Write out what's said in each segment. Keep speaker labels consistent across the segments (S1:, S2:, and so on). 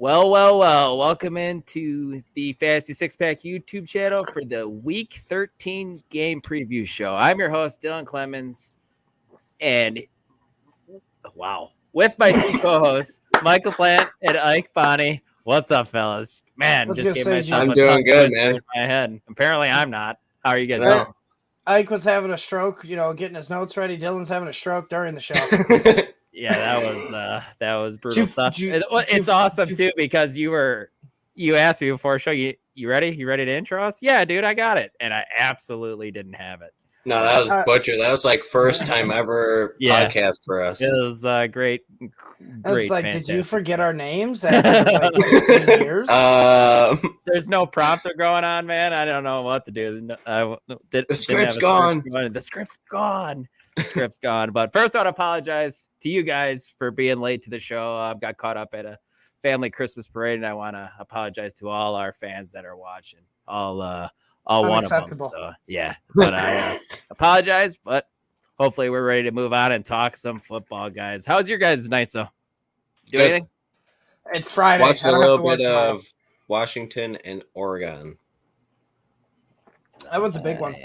S1: Well. Welcome into the Fantasy Six Pack YouTube channel for the Week 13 game preview show. I'm your host, Dylan Clemens, and with my two co-hosts, Michael Plant and Ike Bonney. What's up, fellas? Man, just gave myself
S2: I'm
S1: a
S2: doing good, man.
S1: in my head. Apparently, I'm not. How are you guys
S2: No.
S1: doing?
S3: Ike was having a stroke, getting his notes ready. Dylan's having a stroke during the show.
S1: Yeah, that was brutal stuff. It's awesome too because you asked me before show you ready? You ready to intro us? Yeah, dude, I got it, and I absolutely didn't have it.
S2: No, that was butcher. That was like first time ever podcast for us.
S1: It was great.
S3: I was like, did you forget
S1: stuff.
S3: Our names after like 15 years?
S1: There's no prompter going on, man. I don't know what to do.
S2: The script's gone.
S1: The script's gone. The script's gone. But first, I want to apologize to you guys for being late to the show. I got caught up at a family Christmas parade, and I want to apologize to all our fans that are watching. All one of them. So yeah, but I apologize. But hopefully, we're ready to move on and talk some football, guys. How's your guys' nights though? Do anything?
S3: It's Friday.
S2: Watched a little bit of Washington and Oregon.
S3: That one's a big one.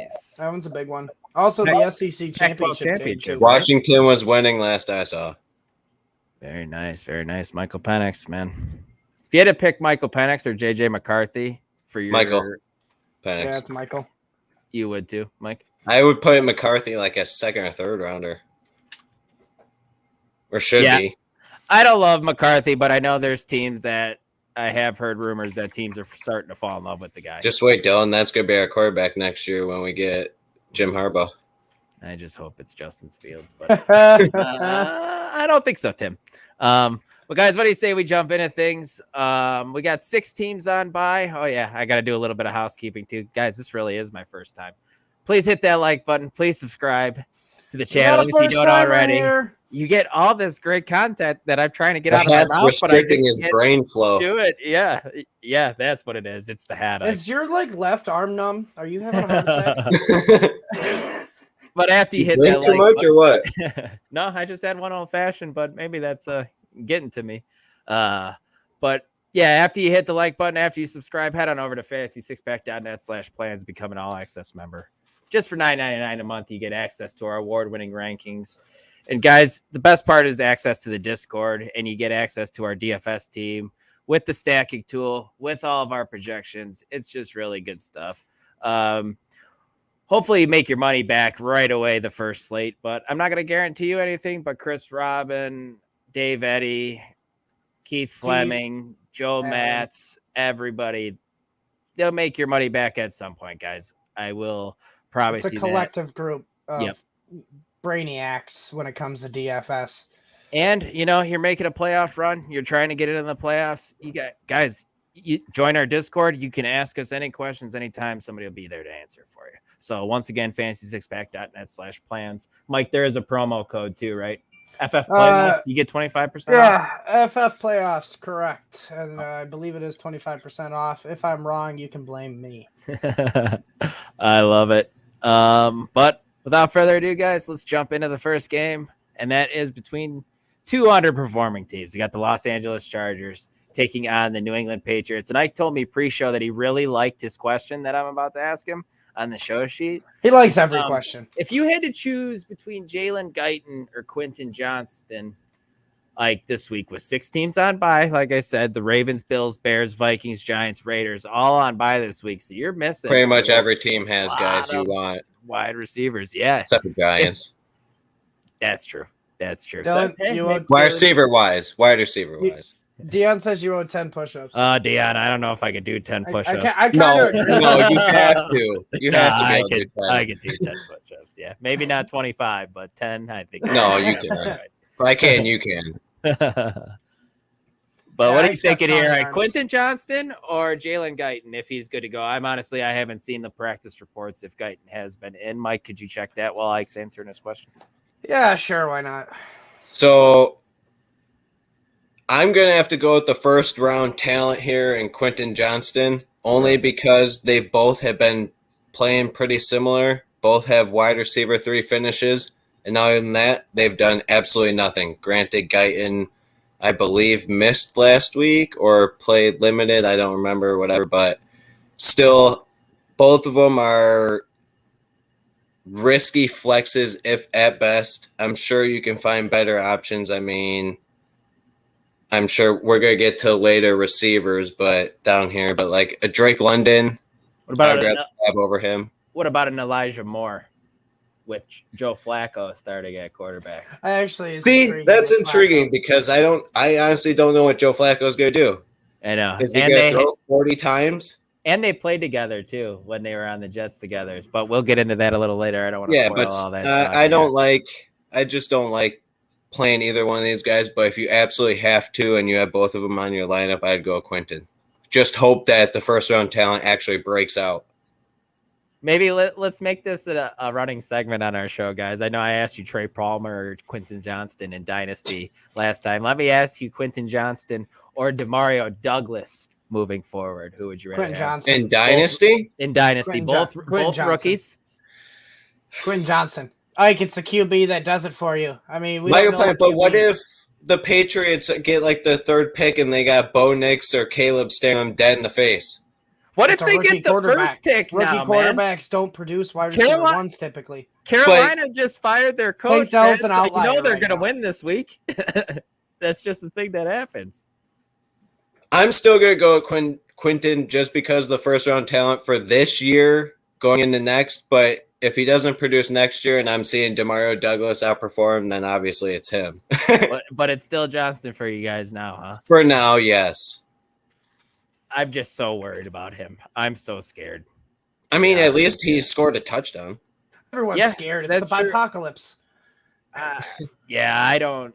S3: Also, the SEC championship.
S2: Washington was winning last I saw.
S1: Very nice. Michael Penix, man. If you had to pick Michael Penix or JJ McCarthy for your
S2: Michael Penix.
S3: Yeah, it's Michael.
S1: You would too, Mike?
S2: I would put McCarthy like a second or third rounder. Or should be.
S1: I don't love McCarthy, but I know there's teams that I have heard rumors that teams are starting to fall in love with the guy.
S2: Just wait, Dylan. That's going to be our quarterback next year when we get Jim Harbaugh.
S1: I just hope it's Justin Fields, but I don't think so, Tim. Well, guys, what do you say we jump into things? We got 6 teams on bye. Oh, yeah, I got to do a little bit of housekeeping, too. Guys, this really is my first time. Please hit that like button. Please subscribe to the channel if you don't already. You get all this great content that I'm trying to get out of my mouth.
S2: That's restricting his brain flow.
S1: Do it. Yeah, that's what it is. It's the hat.
S3: Is your left arm numb? Are you having a heart attack?
S1: But after you hit
S2: that too much button, or what?
S1: No, I just had one old fashioned, but maybe that's getting to me. But yeah, after you hit the like button, after you subscribe, head on over to fantasy6pack.net/plans to become an all access member. Just for $9.99 a month, you get access to our award-winning rankings. And guys, the best part is access to the Discord, and you get access to our DFS team with the stacking tool, with all of our projections. It's just really good stuff. Hopefully you make your money back right away the first slate, but I'm not going to guarantee you anything. But Chris Robin, Dave Eddy, Keith Fleming, Joe Matz, everybody, they'll make your money back at some point, guys. I will promise you that.
S3: It's a collective group of brainiacs when it comes to DFS.
S1: And, you're making a playoff run. You're trying to get it in the playoffs. You join our Discord. You can ask us any questions anytime. Somebody will be there to answer for you. So once again, fantasy6pack.net/plans. Mike, there is a promo code too, right? FF playoffs, you get 25% off?
S3: Yeah, FF playoffs, correct. And I believe it is 25% off. If I'm wrong, you can blame me.
S1: I love it. But without further ado, guys, let's jump into the first game. And that is between 2 underperforming teams. We got the Los Angeles Chargers taking on the New England Patriots. And Ike told me pre-show that he really liked his question that I'm about to ask him on the show sheet.
S3: He likes every question.
S1: If you had to choose between Jalen Guyton or Quentin Johnston, like this week with 6 teams on bye, like I said, the Ravens, Bills, Bears, Vikings, Giants, Raiders, all on bye this week. So you're missing.
S2: Pretty much every team has guys you want.
S1: Wide receivers, yeah.
S2: Except for Giants.
S1: That's true.
S2: Dylan, wide receiver wise.
S3: Dion says you owe 10 push-ups.
S1: Dion, I don't know if I could do 10 push-ups.
S2: No, you have to. You have to.
S1: I could do 10 push-ups. Yeah, maybe not 25, but 10. I think.
S2: No, you can. If I can, you can.
S1: But what are you thinking here? Right? Quentin Johnston or Jalen Guyton, if he's good to go? I haven't seen the practice reports if Guyton has been in. Mike, could you check that while Ike's answering this question?
S3: Yeah, sure. Why not?
S2: So I'm going to have to go with the first round talent here in Quentin Johnston, only because they both have been playing pretty similar. Both have wide receiver 3 finishes. And other than that, they've done absolutely nothing. Granted, Guyton I believe, missed last week or played limited. I don't remember, whatever. But still, both of them are risky flexes, if at best. I'm sure you can find better options. I mean, I'm sure we're going to get to later receivers, but down here, but like a Drake London,
S1: What about
S2: I'd rather have over him.
S1: What about an Elijah Moore with Joe Flacco starting at quarterback?
S2: See, that's intriguing because I honestly don't know what Joe Flacco is going to do.
S1: I know.
S2: Is he going to throw 40 times?
S1: And they played together too when they were on the Jets together. But we'll get into that a little later. I don't want to spoil all that.
S2: I just don't like playing either one of these guys. But if you absolutely have to and you have both of them on your lineup, I'd go Quentin. Just hope that the first round talent actually breaks out.
S1: Maybe let's make this a running segment on our show, guys. I know I asked you Trey Palmer or Quentin Johnston in Dynasty last time. Let me ask you Quentin Johnston or Demario Douglas moving forward. Who would you rather have?
S2: In Dynasty?
S1: In Dynasty. Both rookies.
S3: Quentin Johnston. Ike, it's the QB that does it for you. I mean,
S2: but what if the Patriots get like the third pick and they got Bo Nix or Caleb staring them dead in the face?
S1: What if they get the first pick now,
S3: Rookie quarterbacks don't produce wide receiver ones typically.
S1: Carolina just fired their coach.
S3: They're
S1: going to win this week. That's just the thing that happens.
S2: I'm still going to go with Quentin just because the first-round talent for this year going into next. But if he doesn't produce next year and I'm seeing Demario Douglas outperform, then obviously it's him.
S1: but it's still Johnston for you guys now, huh?
S2: For now, yes.
S1: I'm just so worried about him. I'm so scared.
S2: I mean, at least he scored a touchdown.
S3: Everyone's scared. It's the apocalypse.
S1: Yeah, I don't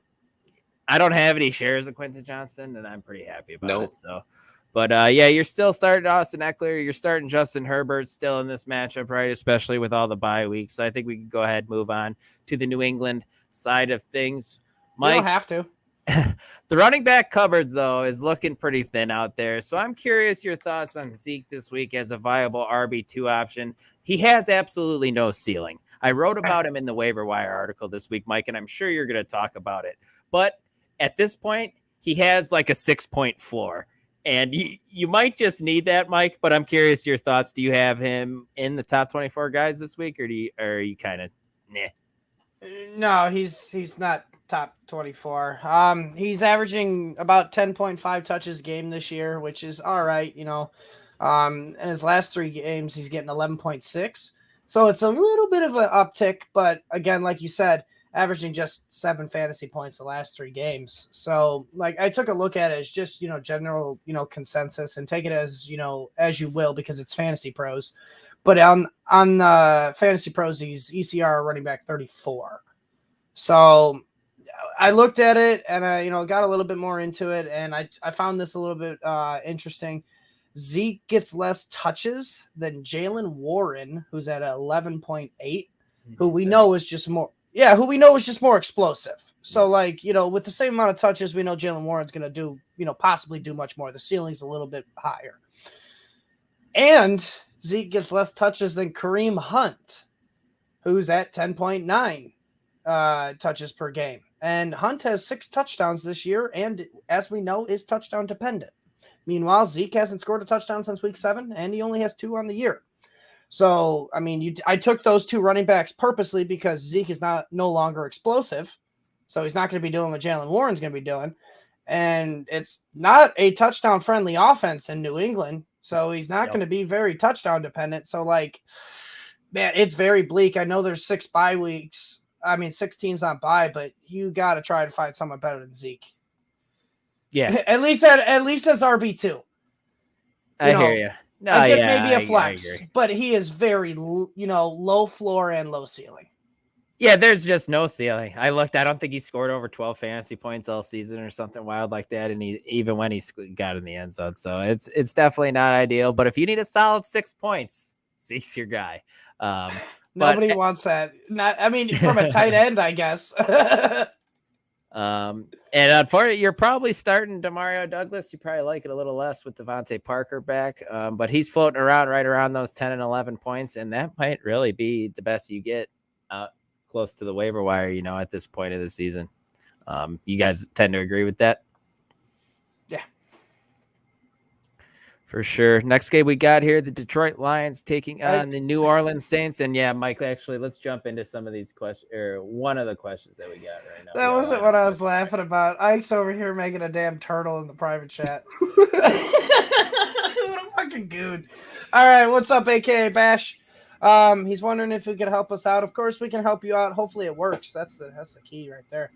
S1: have any shares of Quentin Johnston, and I'm pretty happy about it. So, but you're still starting Austin Eckler. You're starting Justin Herbert still in this matchup, right? Especially with all the bye weeks. So I think we can go ahead and move on to the New England side of things. Mike,
S3: you don't have to.
S1: The running back cupboards, though, is looking pretty thin out there. So I'm curious your thoughts on Zeke this week as a viable RB2 option. He has absolutely no ceiling. I wrote about him in the waiver wire article this week, Mike, and I'm sure you're going to talk about it. But at this point, he has like a 6-point floor. And you might just need that, Mike, but I'm curious your thoughts. Do you have him in the top 24 guys this week, or are you kind of nah?
S3: No, he's not top 24. He's averaging about 10.5 touches a game this year, which is all right. In his last 3 games, he's getting 11.6. So it's a little bit of an uptick, but again, like you said, averaging just 7 fantasy points the last 3 games. So like I took a look at it as just, general, consensus, and take it as, as you will, because it's Fantasy Pros. But on Fantasy Pros, he's ECR running back 34. So I looked at it and I, got a little bit more into it, and I found this a little bit interesting. Zeke gets less touches than Jalen Warren, who's at 11.8, who we know is just more. Yeah, who we know is just more explosive. So, with the same amount of touches, we know Jalen Warren's going to do, possibly do much more. The ceiling's a little bit higher. And Zeke gets less touches than Kareem Hunt, who's at 10.9 touches per game. And Hunt has 6 touchdowns this year, and as we know, is touchdown dependent. Meanwhile, Zeke hasn't scored a touchdown since week 7, and he only has 2 on the year. So, I mean, I took those 2 running backs purposely because Zeke is no longer explosive. So he's not going to be doing what Jalen Warren's going to be doing. And it's not a touchdown-friendly offense in New England. So he's not going to be very touchdown dependent. So, man, it's very bleak. I know there's 6 bye weeks. 6 teams on bye, but you got to try to find someone better than Zeke.
S1: Yeah.
S3: At least as RB2.
S1: I hear you. No,
S3: I get maybe a flex, but he is very, low floor and low ceiling.
S1: Yeah, there's just no ceiling. I looked. I don't think he scored over 12 fantasy points all season or something wild like that. And even when he got in the end zone, so it's definitely not ideal. But if you need a solid 6 points, Zeke's your guy.
S3: Nobody wants that. From a tight end, I guess.
S1: And unfortunately, you're probably starting Demario Douglas. You probably like it a little less with Devontae Parker back, but he's floating around right around those 10 and 11 points, and that might really be the best you get close to the waiver wire, at this point of the season. You guys tend to agree with that? For sure. Next game we got here, the Detroit Lions taking on the New Orleans Saints. And yeah, Mike, actually, let's jump into some of these questions, or one of the questions that we got right now.
S3: That wasn't what I was laughing about. Ike's over here making a damn turtle in the private chat. What a fucking goon. All right, what's up, AKA Bash? He's wondering if we could help us out. Of course, we can help you out. Hopefully it works. That's the key right there.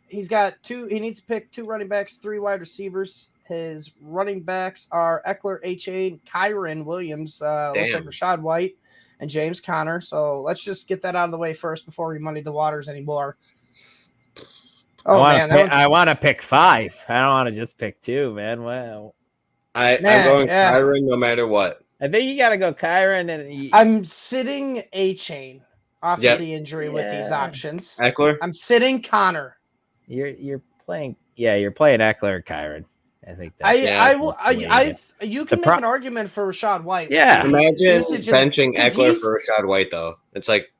S3: He's got he needs to pick 2 running backs, 3 wide receivers. His running backs are Eckler, Etienne, Kyren Williams, looks like Rashad White, and James Conner. So let's just get that out of the way first before we muddy the waters anymore. Oh,
S1: I want to pick 5. I don't want to just pick 2, man. Wow.
S2: I'm going Kyren no matter what.
S1: I think you got to go Kyren. And
S3: I'm sitting Etienne off of the injury with these options.
S2: Eckler?
S3: I'm sitting Conner.
S1: You're playing. Yeah, you're playing Eckler or Kyren. I think you can make an argument for Rashad White. Yeah.
S2: Imagine benching Eckler for Rashad White, though. It's like,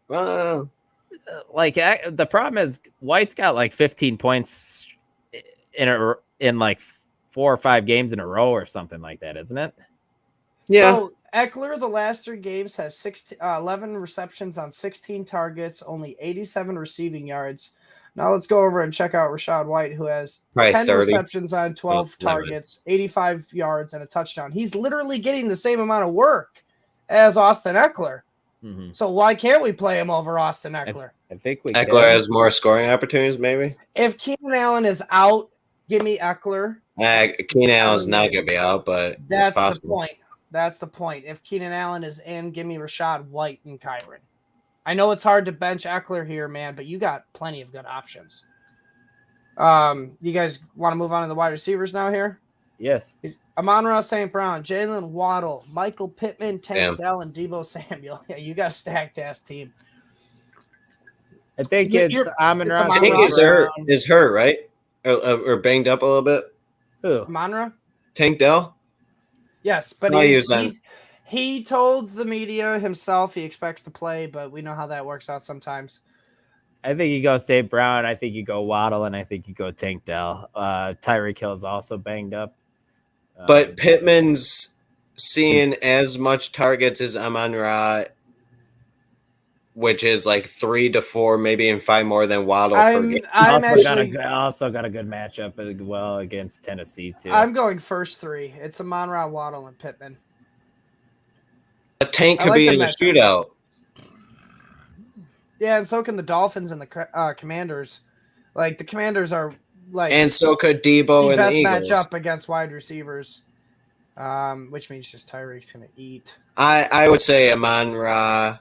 S1: like the problem is White's got like 15 points in like 4 or 5 games in a row or something like that, isn't it?
S2: Yeah.
S3: So Eckler, the last 3 games, has 11 receptions on 16 targets, only 87 receiving yards. Now let's go over and check out Rashad White, who has 10 receptions on 12 targets, 85 yards, and a touchdown. He's literally getting the same amount of work as Austin Eckler.
S1: Mm-hmm.
S3: So why can't we play him over Austin Eckler?
S1: I think
S2: Eckler has more scoring opportunities, maybe.
S3: If Keenan Allen is out, give me Eckler.
S2: Keenan Allen's not going to be out, but
S3: that's
S2: possible.
S3: The point. That's the point. If Keenan Allen is in, give me Rashad White and Kyren. I know it's hard to bench Eckler here, man, but you got plenty of good options. You guys want to move on to the wide receivers now here?
S1: Yes.
S3: Amon-Ra St. Brown, Jalen Waddle, Michael Pittman, Tank Dell, and Deebo Samuel. Yeah, you got a stacked-ass team.
S1: I think it's Amon-Ra.
S2: I think is hurt, right? Or banged up a little bit.
S1: Who?
S3: Amon-Ra?
S2: Tank Dell?
S3: Yes, but he told the media himself he expects to play, but we know how that works out sometimes.
S1: I think you go St. Brown. I think you go Waddle, and I think you go Tank Dell. Tyreek Hill is also banged up.
S2: But Pittman's seeing as much targets as Amon-Ra, which is like 3 to 4, maybe even 5 more than Waddle per game.
S1: Also got a good matchup as well against Tennessee, too.
S3: I'm going first 3. It's Amon-Ra, Waddle, and Pittman.
S2: A Tank could be in a shootout.
S3: Yeah, and so can the Dolphins and the Commanders. Like, the Commanders are like,
S2: and so could Deebo and the Eagles.
S3: Best matchup against wide receivers, which means just Tyreek's going to eat.
S2: I would say Amon-Ra.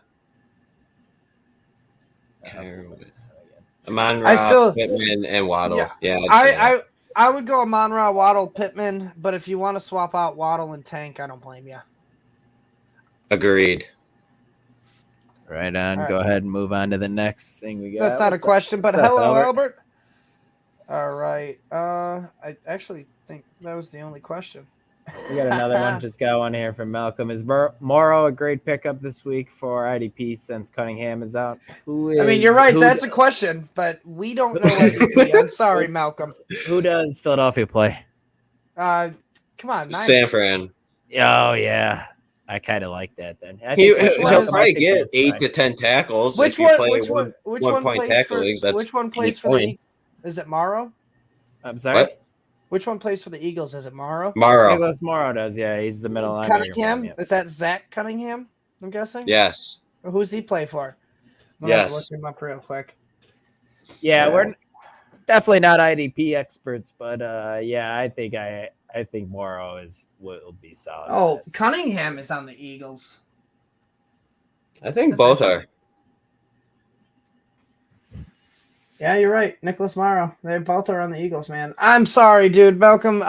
S2: Amon-Ra, Pittman, and Waddle. Yeah,
S3: I would go Amon-Ra, Waddle, Pittman, but if you want to swap out Waddle and Tank, I don't blame you.
S2: Agreed.
S1: Right on. Go ahead and move on to the next thing we got.
S3: That's not a question, but hello, Albert. All right. I actually think that was the only question.
S1: We got another one. Just got one here from Malcolm. Is Morrow a great pickup this week for IDP since Cunningham is out?
S3: You're right. That's a question, but we don't know IDP. I'm sorry, Malcolm.
S1: Who does Philadelphia play?
S3: Come on.
S2: San Fran.
S1: Oh, yeah. I kind of like that then.
S2: He'll probably get 8 to 10 tackles.
S3: Which one plays for the Eagles? Is it Morrow?
S1: I'm sorry?
S2: What?
S3: Which one plays for the Eagles? Is it Morrow?
S2: Morrow
S1: does, yeah. He's the middle linebacker.
S3: Cunningham? Is that Zach Cunningham, I'm guessing?
S2: Yes.
S3: Who's he play for?
S2: Yes.
S3: Look him up real quick.
S1: Yeah, we're definitely not IDP experts, but I think Morrow will be solid.
S3: Oh, Cunningham is on the Eagles.
S2: I think both are.
S3: Yeah, you're right. Nicholas Morrow. They both are on the Eagles, man. I'm sorry, dude. Malcolm.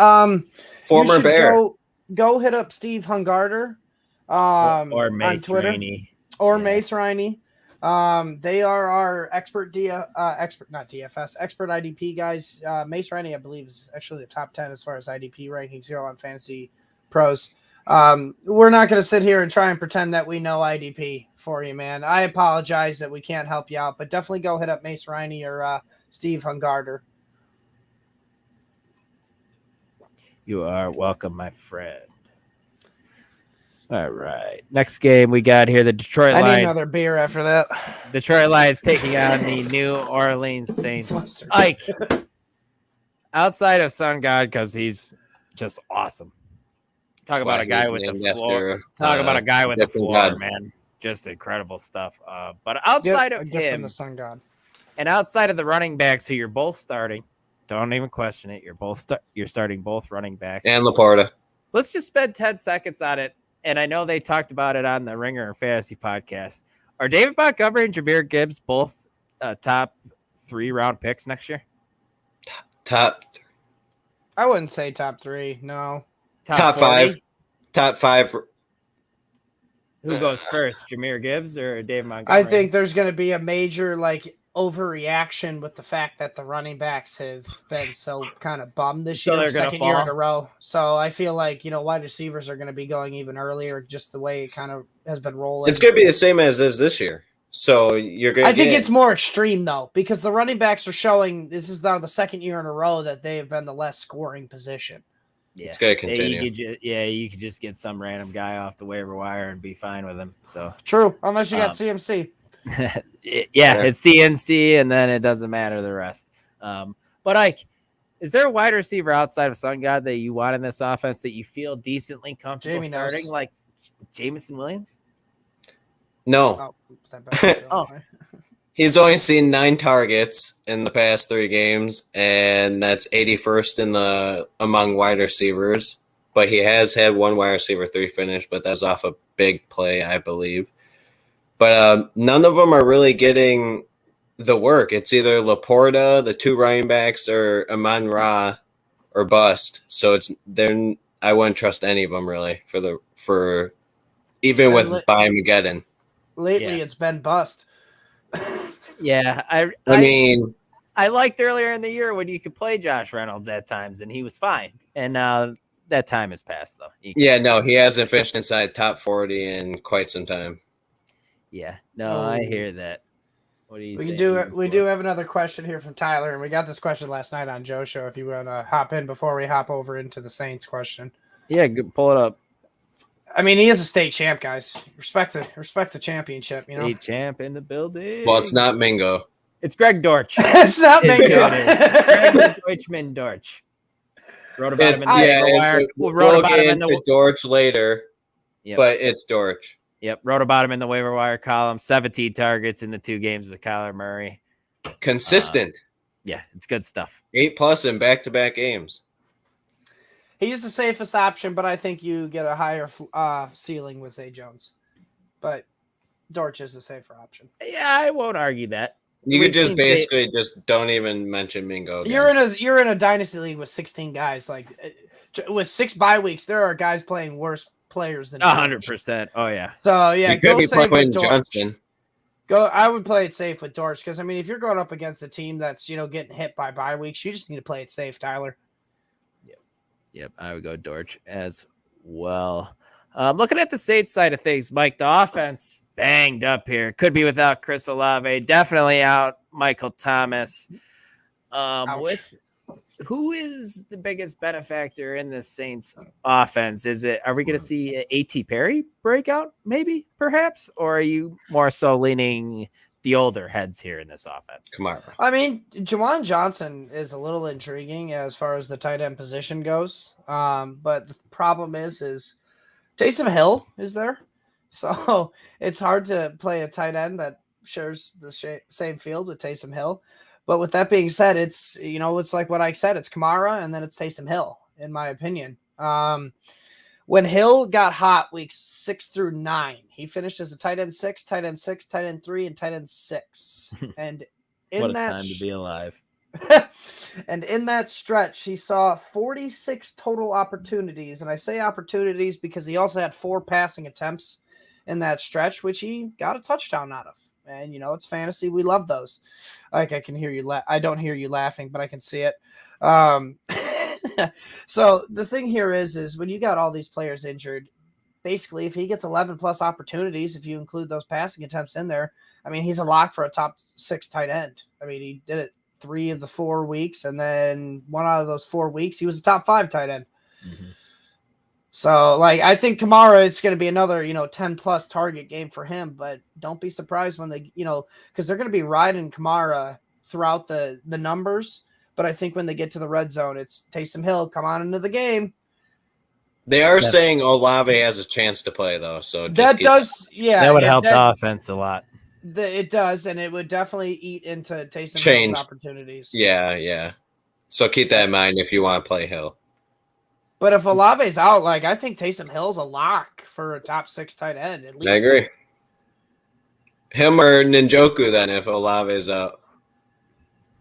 S2: Former Bear.
S3: Go hit up Steve Hungarter
S1: or Mace
S3: on Twitter.
S1: Rainey.
S3: Or Mace Rainey. They are our expert IDP guys. Mace Rainey, I believe, is actually the top 10 as far as IDP rankings here on Fantasy Pros. We're not going to sit here and try and pretend that we know IDP for you, man. I apologize that we can't help you out, but definitely go hit up Mace Rainey or Steve Hungarter.
S1: You are welcome, my friend. All right. Next game we got here, the Detroit
S3: I need
S1: Lions.
S3: another beer after that.
S1: Detroit Lions taking on the New Orleans Saints.
S3: Mustard.
S1: Ike, outside of Sun God, because he's just awesome. Talk about a guy with the floor. Talk about a guy with the floor, man. Just incredible stuff. But outside of him,
S3: the Sun God,
S1: and outside of the running backs who you're both starting, don't even question it. You're starting both running backs
S2: and Laporta.
S1: Let's just spend 10 seconds on it. And I know they talked about it on the Ringer Fantasy podcast. Are David Montgomery and Jahmyr Gibbs both top 3-round picks next year?
S2: Top.
S3: I wouldn't say top 3. No.
S2: Top 5. Top 5.
S1: Who goes first, Jahmyr Gibbs or David Montgomery?
S3: I think there's going to be a major overreaction with the fact that the running backs have been so kind of bummed this year, second year in a row. So I feel like, wide receivers are going to be going even earlier, just the way it kind of has been rolling.
S2: It's going to be the same as this year. So you're going to
S3: think it's more extreme, though, because the running backs are showing this is now the second year in a row that they have been the less scoring position.
S2: Yeah. It's going to continue.
S1: You could just get some random guy off the waiver wire and be fine with him. So
S3: true, unless you got CMC.
S1: It's CNC, and then it doesn't matter the rest. But Ike, is there a wide receiver outside of Sun God that you want in this offense that you feel decently comfortable starting, like Jameson Williams?
S2: No. He's only seen 9 targets in the past 3 games, and that's 81st among wide receivers. But he has had 1 wide receiver 3 finish, but that's off a big play, I believe. But none of them are really getting the work. It's either Laporta, the 2 running backs, or Amon-Ra, or bust. So I wouldn't trust any of them really for even with Mageddon.
S3: Lately, it's been bust.
S1: Yeah, I mean, I liked earlier in the year when you could play Josh Reynolds at times, and he was fine. And that time has passed, though.
S2: He hasn't finished inside top 40 in quite some time.
S1: Yeah, no, I hear that. What do you
S3: think? We do have another question here from Tyler, and we got this question last night on Joe's show. If you want to hop in before we hop over into the Saints question.
S1: Yeah, pull it up.
S3: I mean, he is a state champ, guys. Respect the championship.
S1: State champ in the building.
S2: Well, it's not Mingo.
S1: It's Greg Dortch.
S3: It's not Mingo.
S1: Greg Deutschman Dortch. Wrote about him in the wire.
S2: We'll get into Dortch later, but it's Dortch.
S1: Yep, wrote about him in the waiver wire column. 17 targets in the 2 games with Kyler Murray.
S2: Consistent.
S1: Yeah, it's good stuff.
S2: 8+ in back-to-back games.
S3: He's the safest option, but I think you get a higher ceiling with Zay Jones. But Dortch is the safer option.
S1: Yeah, I won't argue that.
S2: You could just basically just don't even mention Mingo again.
S3: You're in a dynasty league with 16 guys. With 6 bye weeks, there are guys playing worse players than
S1: 100%. Oh yeah.
S3: So yeah,
S2: you could be playing Johnston.
S3: I would play it safe with Dortch because I mean, if you're going up against a team that's getting hit by bye weeks, you just need to play it safe, Tyler.
S1: Yep, I would go Dortch as well. Looking at the Saints side of things, Mike, the offense banged up here. Could be without Chris Olave. Definitely out Michael Thomas. Who is the biggest benefactor in the Saints offense? Are we going to see A.T. Perry breakout, maybe, perhaps? Or are you more so leaning the older heads here in this offense?
S2: Come on.
S3: I mean, Juwan Johnson is a little intriguing as far as the tight end position goes. But the problem is Taysom Hill is there. So it's hard to play a tight end that shares the same field with Taysom Hill. But with that being said, it's like what I said. It's Kamara, and then it's Taysom Hill, in my opinion. When Hill got hot weeks 6 through 9, he finished as a tight end 6, tight end 6, tight end 3, and tight end 6. And
S1: what a time to be alive.
S3: And in that stretch, he saw 46 total opportunities. And I say opportunities because he also had 4 passing attempts in that stretch, which he got a touchdown out of. And, it's fantasy. We love those. Like, I can hear you. I don't hear you laughing, but I can see it. So the thing here is when you got all these players injured, basically, if he gets 11 plus opportunities, if you include those passing attempts in there, I mean, he's a lock for a top 6 tight end. I mean, he did it 3 of the 4 weeks, and then 1 out of those 4 weeks, he was a top 5 tight end.
S1: Mm-hmm.
S3: So, like, I think Kamara, it's going to be another, 10-plus target game for him, but don't be surprised when they, because they're going to be riding Kamara throughout the numbers, but I think when they get to the red zone, it's Taysom Hill, come on into the game.
S2: They are saying Olave has a chance to play, though, so
S3: that
S1: would help the offense a lot.
S3: It does, and it would definitely eat into Taysom Hill's opportunities.
S2: Yeah. So keep that in mind if you want to play Hill.
S3: But if Olave's out, like, I think Taysom Hill's a lock for a top 6 tight end, at least.
S2: I agree. Him or Njoku, then, if Olave's out.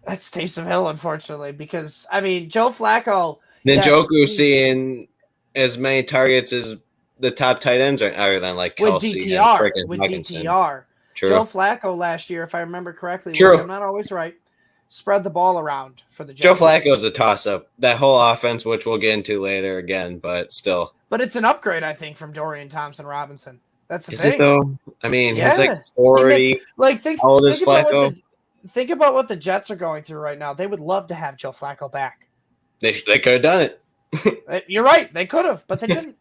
S3: That's Taysom Hill, unfortunately, because, I mean, Joe Flacco.
S2: Njoku seeing as many targets as the top tight ends, other than, like, Kelsey and freaking Hutchinson.
S3: DTR.
S2: True.
S3: Joe Flacco last year, if I remember correctly,
S2: True.
S3: I'm not always right, spread the ball around for the Jets.
S2: Joe Flacco's a toss-up. That whole offense, which we'll get into later again, but still.
S3: But it's an upgrade, I think, from Dorian Thompson-Robinson. That's the
S2: Is
S3: thing.
S2: it, though? I mean,
S3: Yeah.
S2: he's like 40. How old is Flacco?
S3: Think about what the Jets are going through right now. They would love to have Joe Flacco back.
S2: They could have done it.
S3: You're right. They could have, but they didn't.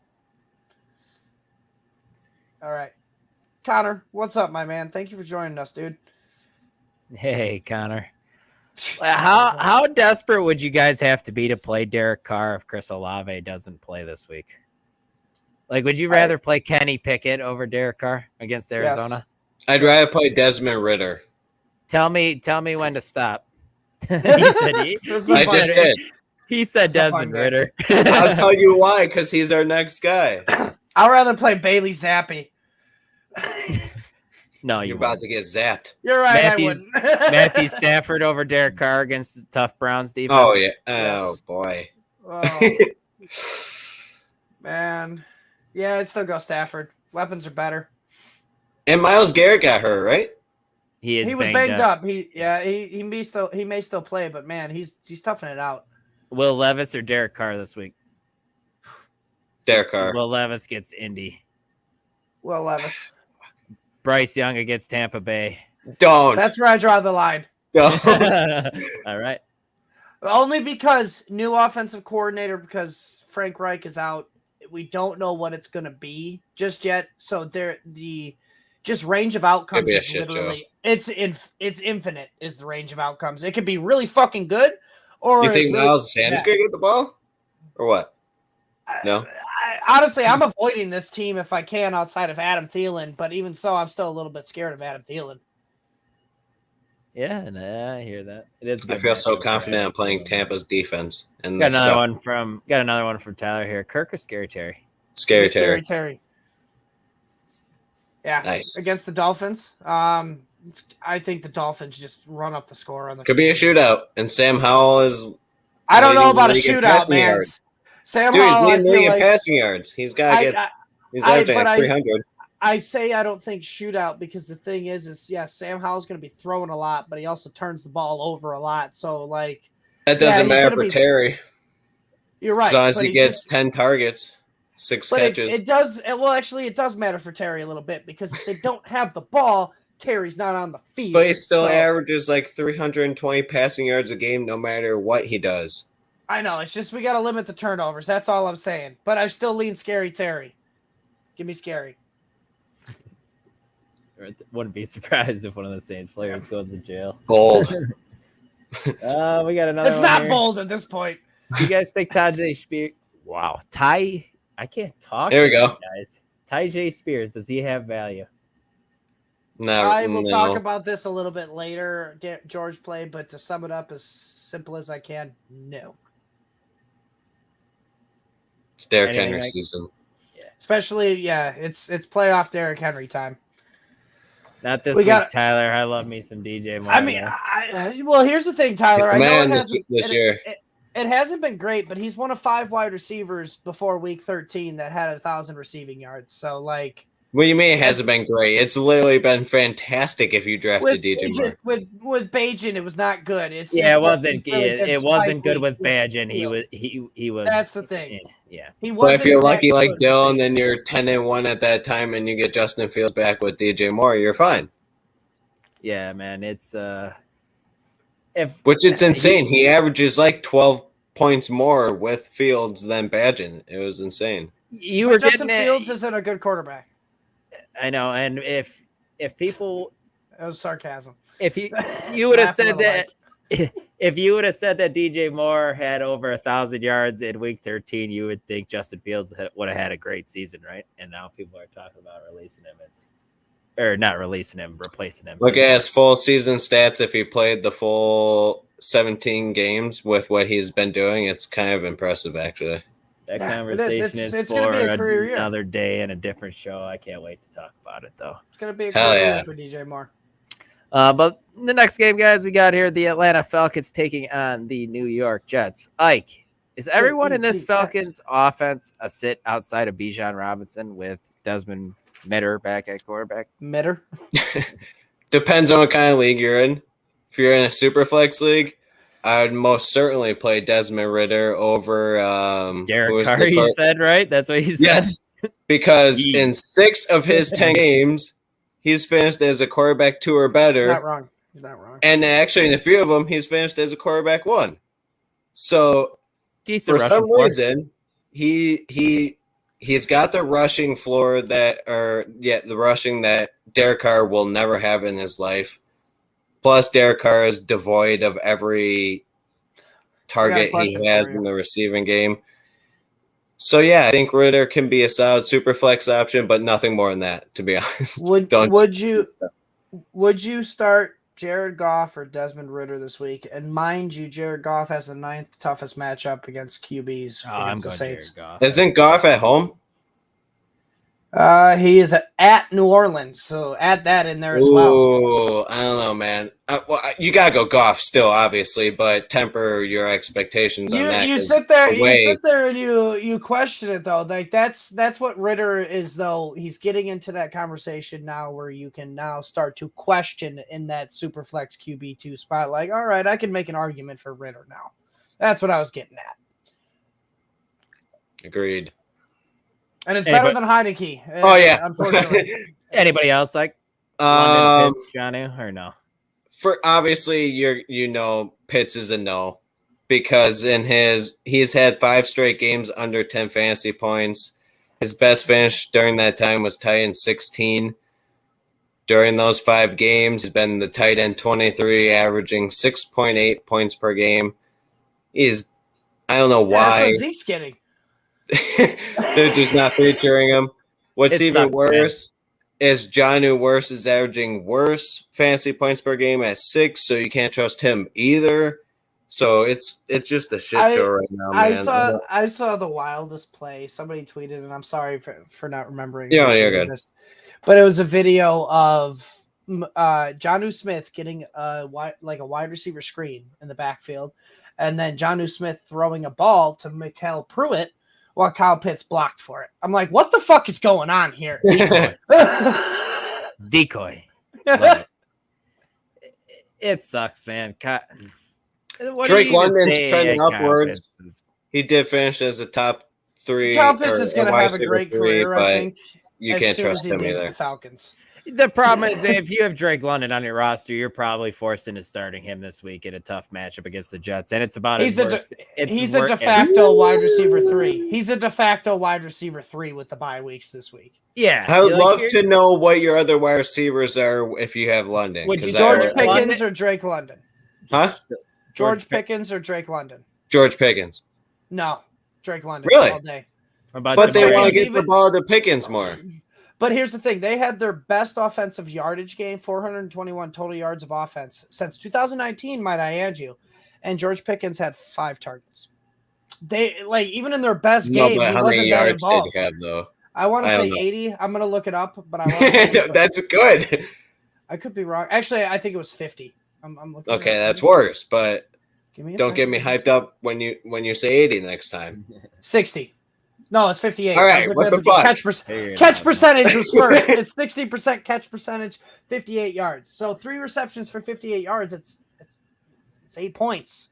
S3: All right. Connor, what's up, my man? Thank you for joining us, dude.
S1: Hey, Connor. How desperate would you guys have to be to play Derek Carr if Chris Olave doesn't play this week? Like, would you rather play Kenny Pickett over Derek Carr against Arizona?
S3: Yes.
S2: I'd rather play Desmond Ridder.
S1: Tell me when to stop. I
S2: just did.
S1: He said Desmond Ridder.
S2: I'll tell you why, because he's our next guy.
S3: I'd rather play Bailey Zappi.
S1: No,
S2: you're about to get zapped.
S3: You're right.
S1: Matthew Stafford over Derek Carr against the tough Browns defense.
S2: Oh yeah. Oh boy.
S3: Oh, man. Yeah, I'd still go Stafford. Weapons are better.
S2: And Myles Garrett got hurt, right?
S1: He was
S3: banged up. He may still play, but man, he's toughing it out.
S1: Will Levis or Derek Carr this week?
S2: Derek Carr.
S1: Will Levis gets Indy.
S3: Will Levis.
S1: Bryce Young against Tampa Bay.
S2: Don't.
S3: That's where I draw the line.
S2: Don't.
S1: All right.
S3: Only because new offensive coordinator, because Frank Reich is out. We don't know what it's going to be just yet. So the range of outcomes is literally it's infinite is the range of outcomes. It could be really fucking good, or
S2: you think Miles Sanders gonna get the ball, or what? No.
S3: Honestly, I'm avoiding this team if I can outside of Adam Thielen, but even so, I'm still a little bit scared of Adam Thielen.
S1: Yeah, I hear that. It is.
S2: I feel so confident in playing Tampa's defense. And
S1: got another one from Tyler here. Kirk or Scary Terry?
S2: Scary Terry.
S3: Yeah,
S2: nice.
S3: Against the Dolphins. I think the Dolphins just run up the score on the.
S2: Could be a shootout, and Sam Howell is.
S3: I don't know about a shootout, man.
S2: Yards. He's leading the league in passing yards. He's got to get. He's averaging 300.
S3: I say I don't think shootout because the thing is Sam Howell's going to be throwing a lot, but he also turns the ball over a lot. So like
S2: that doesn't matter for Terry.
S3: You're right.
S2: As long as he gets 10 targets, 6 catches.
S3: It does. Well, actually, it does matter for Terry a little bit because if they don't have the ball, Terry's not on the field.
S2: But he still averages like 320 passing yards a game, no matter what he does.
S3: I know. It's just we got to limit the turnovers. That's all I'm saying. But I still lean Scary Terry. Give me Scary.
S1: Wouldn't be surprised if one of the Saints players goes to jail.
S2: Bold.
S1: We got another.
S3: It's not bold at this point.
S1: You guys think Tajay Spears? Wow, I can't talk.
S2: There we go,
S1: guys. Tajay Spears, does he have value?
S2: No,
S3: I will talk about this a little bit later. Get George play, but to sum it up as simple as I can, no.
S2: It's Derrick Henry season.
S3: Yeah. Especially, it's playoff Derrick Henry time.
S1: Not this week, Tyler. I love me some DJ Moore.
S3: I mean, well, here's the thing, Tyler. I know
S2: this year.
S3: It hasn't been great, but he's one of 5 wide receivers before week 13 that had 1,000 receiving yards. So, like,
S2: what do you mean it hasn't been great? It's literally been fantastic if you drafted DJ Moore.
S3: With Bajan, it was not good.
S1: It wasn't. It wasn't good with Bajan. He was.
S3: That's the thing.
S1: Yeah.
S2: But if you're lucky like Dylan, then you're 10-1 at that time, and you get Justin Fields back with DJ Moore, you're fine.
S1: Yeah, man. It's
S2: Which is insane. He averages like 12 points more with Fields than Badgett. It was insane.
S1: You were
S3: Justin
S1: getting
S3: Fields isn't a good quarterback.
S1: I know, and if people,
S3: that was sarcasm.
S1: If you would have said that, if you would have said that DJ Moore had over 1,000 yards in Week 13, you would think Justin Fields would have had a great season, right? And now people are talking about releasing him. Not releasing him, replacing him.
S2: Look at his full season stats. If he played the full 17 games with what he's been doing, it's kind of impressive, actually.
S1: That conversation is for another day and a different show. I can't wait to talk about it, though.
S3: It's going to be a career year for DJ Moore.
S1: But the next game, guys, we got here the Atlanta Falcons taking on the New York Jets. Ike, is everyone in this Falcons offense a sit outside of Bijan Robinson with Desmond Mitter back at quarterback?
S3: Mitter?
S2: Depends on what kind of league you're in. If you're in a super flex league, I would most certainly play Desmond Ridder over
S1: Derek Carr, you said, right? That's what he said?
S2: Yes, because in 6 of his 10 games, he's finished as a quarterback 2 or better.
S3: He's not wrong.
S2: And actually, in a few of them, he's finished as a quarterback 1. So, for some reason, he's got the rushing floor the rushing that Derek Carr will never have in his life. Plus, Derek Carr is devoid of every target he has in the receiving game. So, yeah, I think Ridder can be a solid super flex option, but nothing more than that, to be honest.
S3: Would you start Jared Goff or Desmond Ridder this week? And mind you, Jared Goff has the 9th toughest matchup against QBs against the Saints.
S2: Isn't Goff at home?
S3: He is at New Orleans, so add that in there as well.
S2: Ooh, I don't know, man. You gotta go Goff still, obviously, but temper your expectations on that.
S3: You sit there and you question it though. Like that's what Ridder is though. He's getting into that conversation now where you can now start to question in that super flex QB2 spot. Like, all right, I can make an argument for Ridder now. That's what I was getting at.
S2: Agreed.
S3: And it's better than Heineke.
S2: Oh yeah,
S3: unfortunately.
S1: Anybody else like London, Pitts, Johnny, or no?
S2: For obviously, Pitts is a no because he's had 5 straight games under 10 fantasy points. His best finish during that time was tight end 16. During those 5 games, he's been the tight end 23, averaging 6.8 points per game. I don't know why.
S3: That's what Zeke's getting.
S2: They're just not featuring him. What's even worse is Jonnu Worse is averaging worse fantasy points per game at 6, so you can't trust him either. So it's just a shit show right now, man.
S3: I saw the wildest play. Somebody tweeted, and I'm sorry for not remembering.
S2: Yeah, you're good.
S3: But it was a video of Jonnu Smith getting a wide receiver screen in the backfield, and then Jonnu Smith throwing a ball to Mikael Pruitt, while Kyle Pitts blocked for it. I'm like, what the fuck is going on here?
S1: Decoy. It sucks, man.
S2: Drake London's trending upwards. He did finish as a top 3.
S3: Kyle Pitts is going to have a great career, I think.
S2: You can't trust him either.
S3: The Falcons.
S1: The problem is if you have Drake London on your roster, you're probably forced into starting him this week in a tough matchup against the Jets, and it's about
S3: he's a de facto wide receiver 3. He's a de facto wide receiver 3 with the bye weeks this week.
S1: Yeah,
S2: I would love to know what your other wide receivers are if you have London.
S3: George Pickens or Drake London?
S2: Huh?
S3: George Pickens or Drake London?
S2: George Pickens.
S3: No, Drake London.
S2: Really?
S3: All day.
S2: But they want to get the ball to Pickens more.
S3: But here's the thing. They had their best offensive yardage game, 421 total yards of offense since 2019, might I add you. And George Pickens had 5 targets. They even in their best game,
S2: but how many yards did he have, though?
S3: I want to say 80. I'm going to look it up, but I want to
S2: That's good.
S3: I could be wrong. Actually, I think it was 50. I'm looking.
S2: Okay, that's worse, but don't get me
S3: second.
S2: hyped up when you say 80 next time.
S3: 60. No, it's 58.
S2: All right, what the fuck?
S3: Catch percentage was first. It's 60% catch percentage, 58 yards. So 3 receptions for 58 yards. It's 8 points.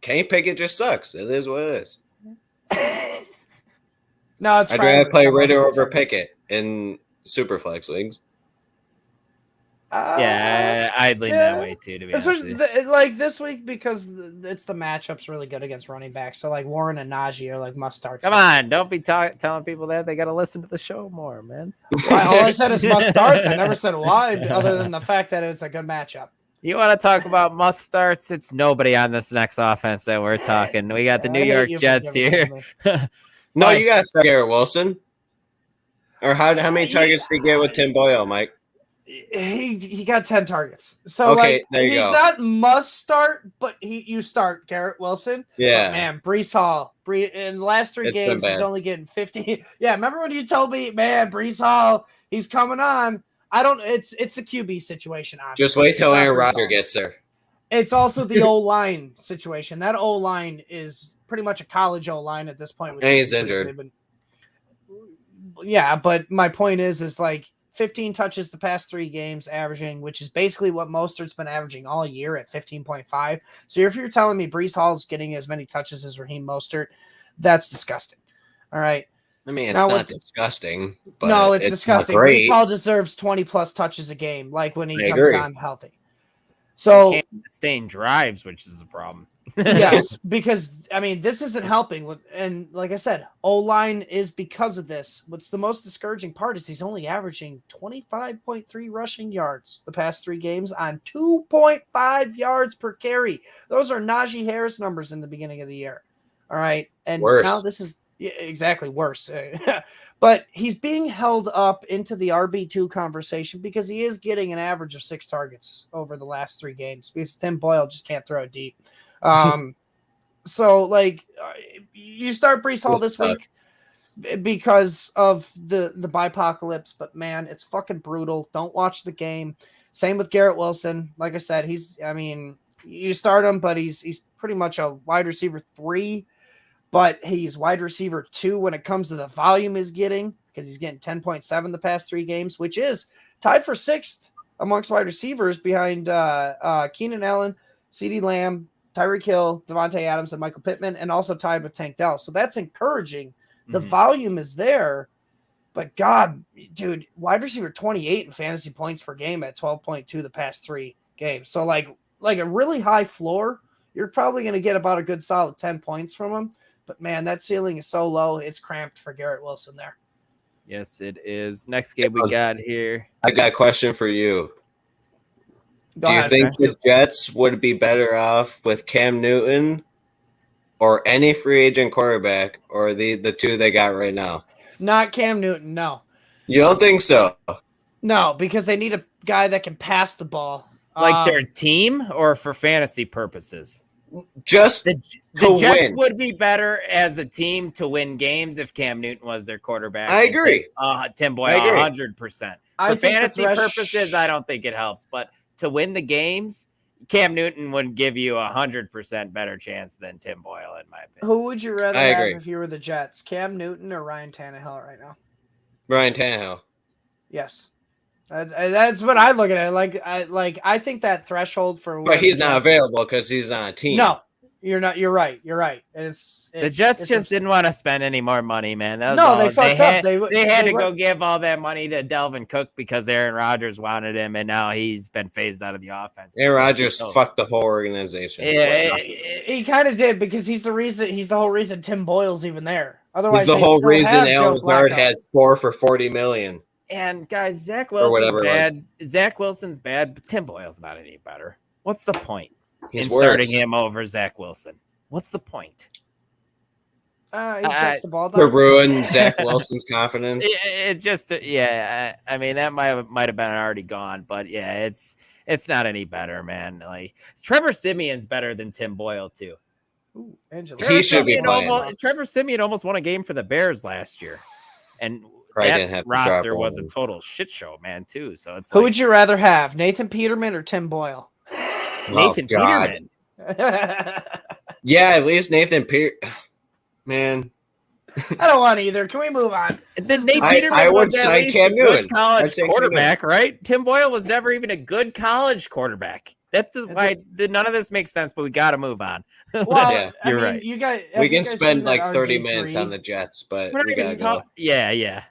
S2: Kenny Pickett just sucks. It is what it is.
S3: No, it's.
S2: I'd rather play Ridder over Pickett in Superflex leagues.
S1: Yeah, I'd lean that way too, to be honest with
S3: Especially
S1: you.
S3: like this week because it's the matchup's really good against running backs. So like Warren and Najee are like must starts.
S1: Come on, don't be telling people that. They got to listen to the show more, man.
S3: All I said is must starts. I never said why, other than the fact that it's a good matchup.
S1: You want to talk about must starts? It's nobody on this next offense that we're talking. We got the New York Jets here.
S2: No, you got Garrett Wilson. Or how many targets did he get with Tim Boyle, Mike?
S3: He got 10 targets. So
S2: Okay,
S3: like
S2: there you
S3: he's
S2: go.
S3: not must start, but you start Garrett Wilson.
S2: Yeah.
S3: But man, Breece Hall. In the last 3
S2: It's been
S3: games, he's
S2: bad.
S3: only getting 50. Yeah, remember when you told me, man, Breece Hall, he's coming on. I don't. It's the QB situation. Honestly.
S2: Just wait till
S3: It's not
S2: Aaron
S3: Breece
S2: Rodgers
S3: Hall.
S2: gets there.
S3: It's also the O-line situation. That O-line is pretty much a college O-line at this point.
S2: And he's injured.
S3: Yeah, but my point is like 15 touches the past 3 games averaging, which is basically what Mostert's been averaging all year at 15.5. So if you're telling me Breece Hall's getting as many touches as Raheem Mostert, that's disgusting. All right.
S2: I mean, it's
S3: Now,
S2: not disgusting, but
S3: no, it's
S2: not
S3: disgusting.
S2: great.
S3: Breece Hall deserves 20 plus touches a game, like when he
S2: I
S3: comes
S2: agree.
S3: on healthy. So
S1: can't sustain drives, which is a problem.
S3: yes, because I mean this isn't helping with, and like I said, O-line is because of this. What's the most discouraging part is he's only averaging 25.3 rushing yards the past 3 games on 2.5 yards per carry. Those are Najee Harris numbers in the beginning of the year. All right, and
S2: Worse.
S3: now this is exactly worse. But he's being held up into the RB2 conversation because he is getting an average of 6 targets over the last 3 games because Tim Boyle just can't throw it deep. So like you start Breece Hall this week because of the bipocalypse, but man, it's fucking brutal. Don't watch the game. Same with Garrett Wilson. Like I said, you start him, but he's pretty much a wide receiver 3, but he's wide receiver 2 when it comes to the volume he's getting because he's getting 10.7 the past 3 games, which is tied for 6th amongst wide receivers behind Keenan Allen, CeeDee Lamb, Tyreek Hill, Devontae Adams, and Michael Pittman, and also tied with Tank Dell. So that's encouraging. The volume is there, but God, dude, wide receiver 28 in fantasy points per game at 12.2 the past 3 games. So like a really high floor, you're probably going to get about a good solid 10 points from him. But man, that ceiling is so low, it's cramped for Garrett Wilson there.
S1: Yes, it is. Next game we got here.
S2: I got a question for you.
S3: Go
S2: Do you
S3: ahead,
S2: think
S3: man.
S2: the Jets would be better off with Cam Newton or any free agent quarterback or the 2 they got right now?
S3: Not Cam Newton, no.
S2: You don't think so?
S3: No, because they need a guy that can pass the ball.
S1: Like their team or for fantasy purposes?
S2: Just
S1: The
S2: to
S1: Jets
S2: win.
S1: would be better as a team to win games if Cam Newton was their quarterback.
S2: I agree.
S1: Tim Boyle,
S2: I agree.
S1: 100%.
S3: I
S1: For
S3: think the
S1: fantasy purposes, I don't think it helps. But to win the games, Cam Newton would give you 100% better chance than Tim Boyle, in my opinion.
S3: Who would you rather
S2: I
S3: have
S2: agree.
S3: if you were the Jets? Cam Newton or Ryan Tannehill right now?
S2: Ryan Tannehill.
S3: Yes. That's what I look at it. I think that threshold for
S2: But he's not available because he's on a team.
S3: No, you're not. You're right. You're right.
S1: The Jets just didn't want to spend any more money, man. That was
S3: No,
S1: all.
S3: they fucked up.
S1: They had to go give all that money to Delvin Cook because Aaron Rodgers wanted him, and now he's been phased out of the offense.
S2: Aaron Rodgers fucked the whole organization.
S1: Yeah,
S3: he kind of did because he's the reason. He's the whole reason Tim Boyle's even there. Otherwise,
S2: He's the
S3: they'd
S2: whole
S3: still
S2: reason
S3: have Joe
S2: Alan Lazard
S3: Flacco.
S2: had 4 for $40 million.
S1: and guys, Zach
S2: Or
S1: Wilson's
S2: whatever it was.
S1: bad. Zach Wilson's bad, but Tim Boyle's not any better. What's the point
S2: He's
S1: in
S2: worse.
S1: starting him over Zach Wilson? What's the point?
S3: He checks the ball
S2: To
S3: down.
S2: ruin Zach Wilson's confidence.
S1: It just, yeah. I mean, that might have been already gone, but yeah, it's not any better, man. Like Trevor Simeon's better than Tim Boyle too.
S3: Ooh, Angela.
S2: He should be
S1: Trevor
S2: playing.
S1: Trevor Simeon almost won a game for the Bears last year, and
S2: Probably didn't
S1: that
S2: have to
S1: roster
S2: drop
S1: was a
S2: one.
S1: total shit show, man. Too. So it's
S3: Who
S1: like
S3: would you rather have, Nathan Peterman or Tim Boyle?
S1: Nathan
S2: Oh, God.
S1: Peterman.
S2: Yeah, at least Nathan Man,
S3: I don't want either. Can we move on?
S1: Then Nate
S2: I
S1: Peterman
S2: would
S1: was at
S2: say
S1: least
S2: Cam
S1: a good
S2: Newton. I'd
S1: college
S2: say Cam
S1: quarterback, right? Tim Boyle was never even a good college quarterback. That's why none of this makes sense, but we got to move on.
S3: Well,
S2: Yeah,
S1: you're
S3: I mean,
S1: right.
S3: You guys,
S2: we can spend like 30 minutes on the Jets, but
S1: We're not
S2: we
S1: even
S2: gotta go.
S1: Yeah.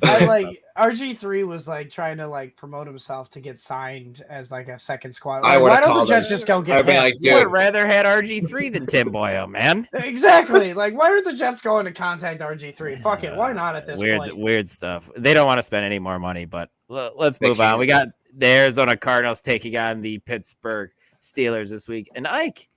S3: RG3 was like trying to like promote himself to get signed as like a second squad.
S2: I
S3: Like,
S2: would
S3: why
S2: have
S3: don't the
S2: called
S3: Jets
S2: him.
S3: just go get
S2: I'd be
S3: him?
S2: like,
S1: You would
S2: dude,
S1: rather had RG3 than Tim Boyle, man.
S3: Exactly. Like, why aren't the Jets going to contact RG3? Fuck it. Why not at this point?
S1: Weird stuff. They don't want to spend any more money, but let's
S2: They
S1: move on.
S2: can't.
S1: We got the Arizona Cardinals taking on the Pittsburgh Steelers this week. And Ike,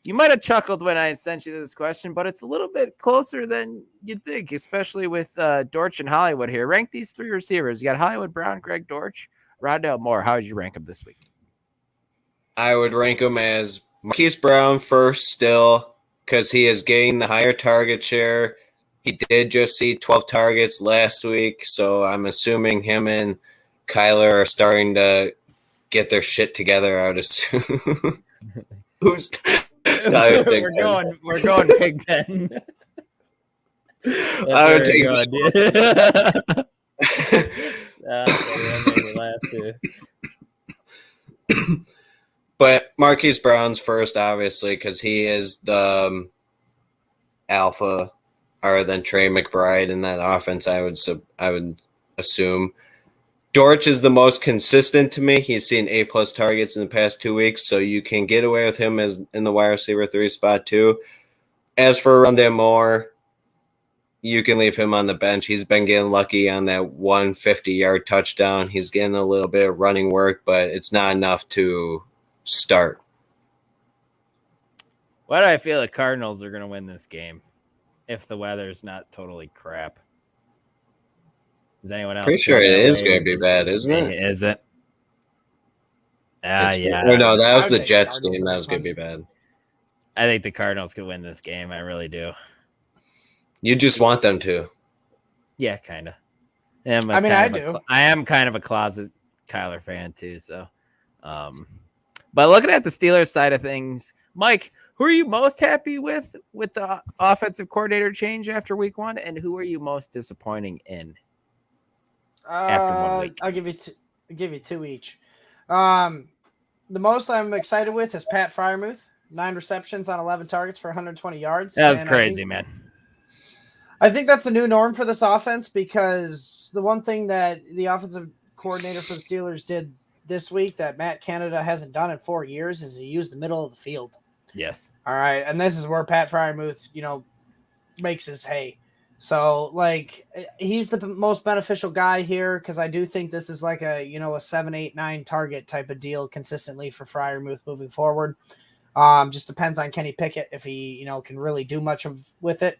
S1: you might have chuckled when I sent you this question, but it's a little bit closer than you'd think, especially with Dortch and Hollywood here. Rank these three receivers. You got Hollywood Brown, Greg Dortch, Rondale Moore. How would you rank them this week?
S2: I would rank him as Marquise Brown first still because he is getting the higher target share. He did just see 12 targets last week, so I'm assuming him and Kyler are starting to get their shit together. I would assume. Who's
S1: We're going Big Ben.
S2: I would take
S1: that made me laugh too.
S2: But Marquise Brown's first, obviously, because he is the alpha, other than Trey McBride in that offense. I would assume Dortch is the most consistent to me. He's seen 8+ targets in the past 2 weeks, so you can get away with him as in the wide receiver 3 spot too. As for Rondale Moore, you can leave him on the bench. He's been getting lucky on that 150-yard touchdown. He's getting a little bit of running work, but it's not enough to start.
S1: Why do I feel the Cardinals are going to win this game if the weather's not totally crap? Is anyone else?
S2: Pretty sure it is going to be bad, isn't it?
S1: Is it? Yeah.
S2: Or no, that was
S3: I would
S2: the
S3: take
S2: Jets
S3: Cardinals
S2: game. That
S3: in
S2: was
S3: this
S2: going to
S3: one.
S2: be bad.
S1: I think the Cardinals could win this game. I really do.
S2: You just want them to.
S1: Yeah, kind of. I am kind of a closet Kyler fan too. So, but looking at the Steelers side of things, Mike, who are you most happy with the offensive coordinator change after week 1, and who are you most disappointing in after 1 week?
S3: I'll give you two each. The most I'm excited with is Pat Freiermuth. 9 receptions on 11 targets for 120 yards.
S1: That was crazy, man.
S3: I think that's a new norm for this offense because the one thing that the offensive coordinator for the Steelers did this week that Matt Canada hasn't done in 4 years is he used the middle of the field.
S1: Yes.
S3: All right. And this is where Pat Freiermuth, makes his hay. So, like, he's the most beneficial guy here because I do think this is like a 7, 8, 9 target type of deal consistently for Freiermuth moving forward. Just depends on Kenny Pickett if he, can really do much with it.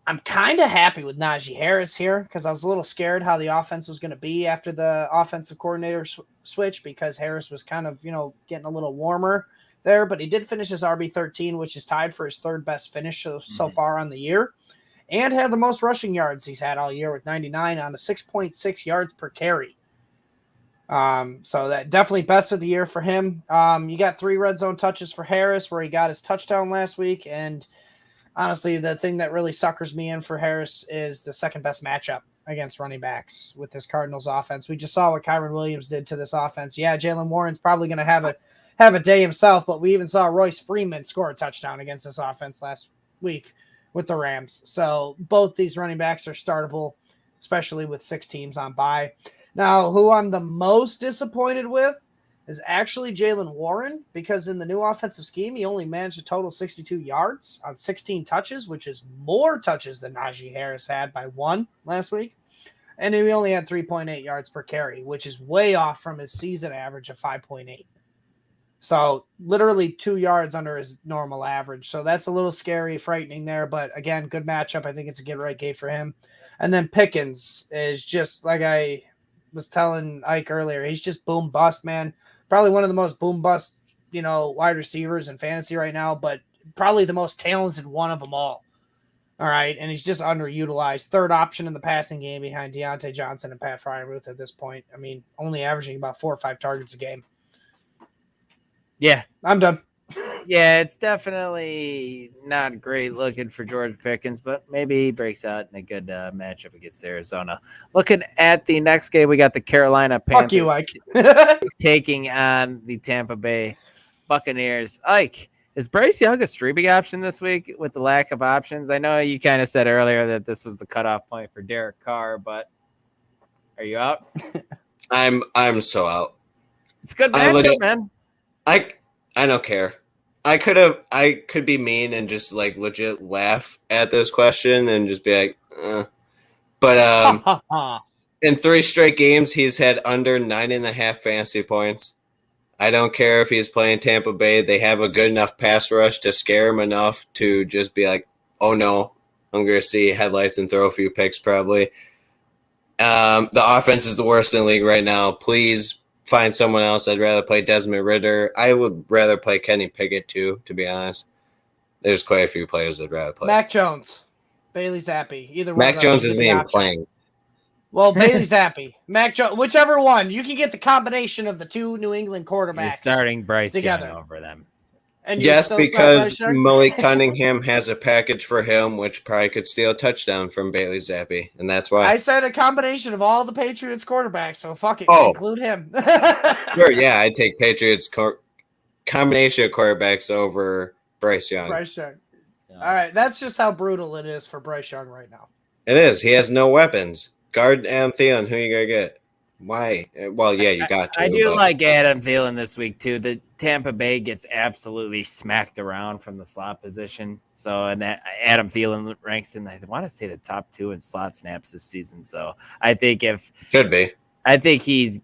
S3: I'm kind of happy with Najee Harris here because I was a little scared how the offense was going to be after the offensive coordinator switch because Harris was kind of, getting a little warmer there, but he did finish his RB13, which is tied for his third best finish so far on the year, and had the most rushing yards he's had all year with 99 on a 6.6 yards per carry. So that definitely best of the year for him. You got 3 red zone touches for Harris where he got his touchdown last week. And honestly, the thing that really suckers me in for Harris is the second best matchup against running backs with this Cardinals offense. We just saw what Kyron Williams did to this offense. Yeah, Jalen Warren's probably going to have a day himself, but we even saw Royce Freeman score a touchdown against this offense last week with the Rams. So both these running backs are startable, especially with 6 teams on bye. Now, who I'm the most disappointed with is actually Jalen Warren, because in the new offensive scheme, he only managed a total 62 yards on 16 touches, which is more touches than Najee Harris had by 1 last week. And he only had 3.8 yards per carry, which is way off from his season average of 5.8. So literally 2 yards under his normal average. So that's a little scary, frightening there. But again, good matchup. I think it's a get right game for him. And then Pickens is just like I was telling Ike earlier. He's just boom bust, man. Probably one of the most boom bust, wide receivers in fantasy right now, but probably the most talented one of them all. All right. And he's just underutilized. Third option in the passing game behind Deontay Johnson and Pat Freiermuth at this point. I mean, only averaging about 4 or 5 targets a game.
S1: Yeah.
S3: I'm done.
S1: Yeah, it's definitely not great looking for George Pickens, but maybe he breaks out in a good matchup against Arizona. Looking at the next game, we got the Carolina Panthers.
S3: Fuck you, Ike.
S1: Taking on the Tampa Bay Buccaneers. Ike, is Bryce Young a streaming option this week with the lack of options? I know you kind of said earlier that this was the cutoff point for Derek Carr, but Are you out?
S2: I'm so out.
S1: It's a good
S2: I
S1: matchup, man.
S2: I don't care. I could be mean and just like legit laugh at this question and just be like, But in 3 straight games, he's had under 9.5 fantasy points. I don't care if he's playing Tampa Bay. They have a good enough pass rush to scare him enough to just be like, oh no, I'm going to see headlights and throw a few picks probably. The offense is the worst in the league right now. Please find someone else. I'd rather play Desmond Ridder. I would rather play Kenny Pickett too, to be honest. There's quite a few players I'd rather play.
S3: Mac Jones, Bailey Zappi. Either one.
S2: Mac Jones isn't even playing.
S3: Well, Bailey Zappi, Mac Jones, whichever one. You can get the combination of the 2 New England quarterbacks.
S1: You're starting Bryce
S3: together.
S1: Young over them.
S3: And
S2: yes, because Malik Cunningham has a package for him, which probably could steal a touchdown from Bailey Zappi, and that's why.
S3: I said a combination of all the Patriots quarterbacks, so fuck it, include him.
S2: Sure, yeah, I'd take Patriots combination of quarterbacks over Bryce Young.
S3: Bryce Young. All right, that's just how brutal it is for Bryce Young right now.
S2: It is. He has no weapons. Guard Adam Thielen. Who you gonna get? Why? Well, yeah, you got to.
S1: I do like Adam Thielen this week too. The Tampa Bay gets absolutely smacked around from the slot position. So, and that Adam Thielen ranks in, I want to say, the top 2 in slot snaps this season. So, I think I think he's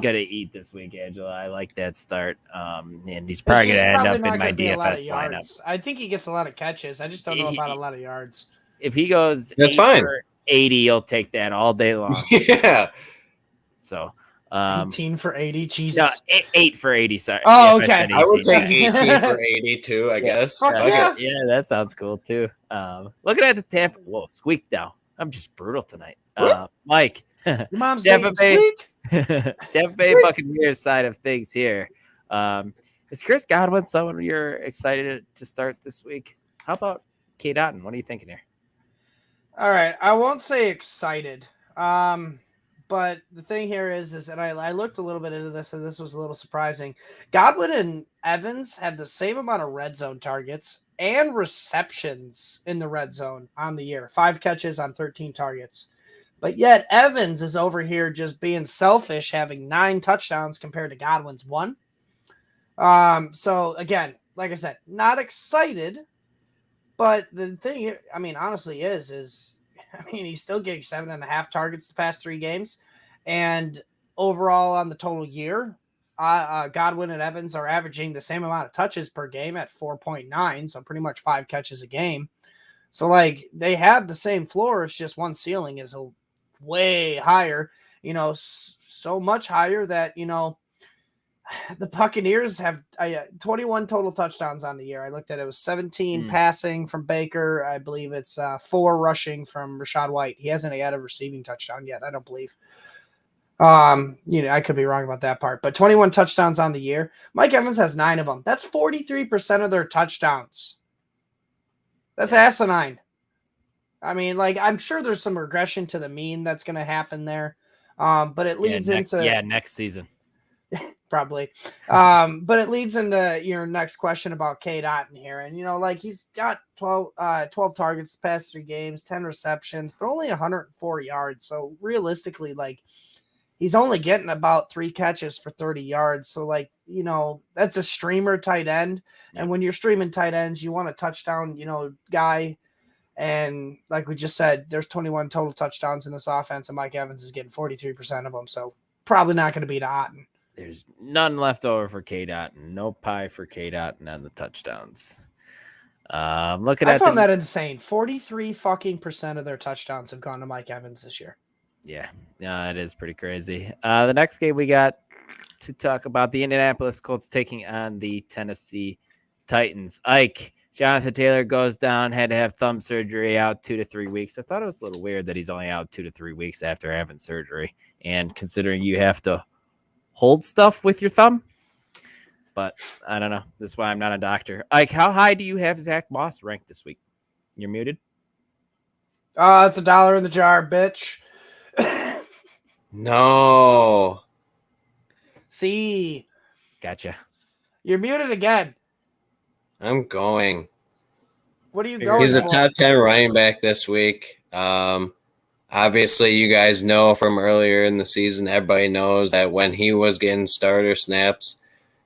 S1: gonna eat this week, Angela. I like that start. And he's probably gonna end up in my DFS lineup.
S3: I think he gets a lot of catches. I just don't know about a lot of yards.
S1: If he goes,
S2: that's fine.
S1: 80, you'll take that all day long.
S2: Yeah.
S1: So
S3: 18 for 80, Jesus.
S1: No, 8 for 80. Sorry.
S3: Oh, okay.
S2: I would take 18 for 80 too. I guess.
S1: Yeah, that sounds cool too. Looking at the Tampa, whoa, squeak down. I'm just brutal tonight. Mike,
S3: your mom's
S1: Tampa Bay,
S3: squeak.
S1: Tampa Bay Buccaneers side of things here. Is Chris Godwin someone you're excited to start this week? How about K. Dotton? What are you thinking here?
S3: All right, I won't say excited. But the thing here is that I looked a little bit into this, and this was a little surprising. Godwin and Evans have the same amount of red zone targets and receptions in the red zone on the year. 5 catches on 13 targets. But yet Evans is over here just being selfish, having 9 touchdowns compared to Godwin's 1. So, again, like I said, not excited. But the thing, I mean, honestly is he's still getting 7.5 targets the past 3 games. And overall on the total year, Godwin and Evans are averaging the same amount of touches per game at 4.9. So pretty much 5 catches a game. So like they have the same floor. It's just one ceiling is way higher, so much higher that, the Buccaneers have 21 total touchdowns on the year. I looked at it. It was 17 passing from Baker. I believe it's 4 rushing from Rachaad White. He hasn't had a receiving touchdown yet, I don't believe. I could be wrong about that part. But 21 touchdowns on the year. Mike Evans has 9 of them. That's 43% of their touchdowns. That's asinine. I mean, like, I'm sure there's some regression to the mean that's going to happen there. But it leads into...
S1: Yeah, next season.
S3: Probably. But it leads into your next question about K. Dotton here. And, he's got 12 targets the past 3 games, 10 receptions, but only 104 yards. So realistically, he's only getting about 3 catches for 30 yards. So, that's a streamer tight end. And when you're streaming tight ends, you want a touchdown, guy. And like we just said, there's 21 total touchdowns in this offense, and Mike Evans is getting 43% of them. So probably not going to beat Dotton.
S1: There's none left over for K. Dotton. No pie for K. Dotton on the touchdowns. I found that insane. 43% of their touchdowns have gone to Mike Evans this year. Yeah, it is pretty crazy. The next game we got to talk about, the Indianapolis Colts taking on the Tennessee Titans. Jonathan Taylor goes down, had to have thumb surgery, out 2 to 3 weeks. I thought it was a little weird that he's only out 2 to 3 weeks after having surgery, and considering you have to hold stuff with your thumb. But I don't know. That's why I'm not a doctor. How high do you have Zach Moss ranked this week? You're muted.
S3: It's $1 in the jar, bitch.
S2: No.
S3: See.
S1: Gotcha.
S3: You're muted again.
S2: I'm going.
S3: What are you going
S2: He's
S3: for?
S2: a top 10 running back this week. I Obviously, you guys know from earlier in the season, everybody knows that when he was getting starter snaps,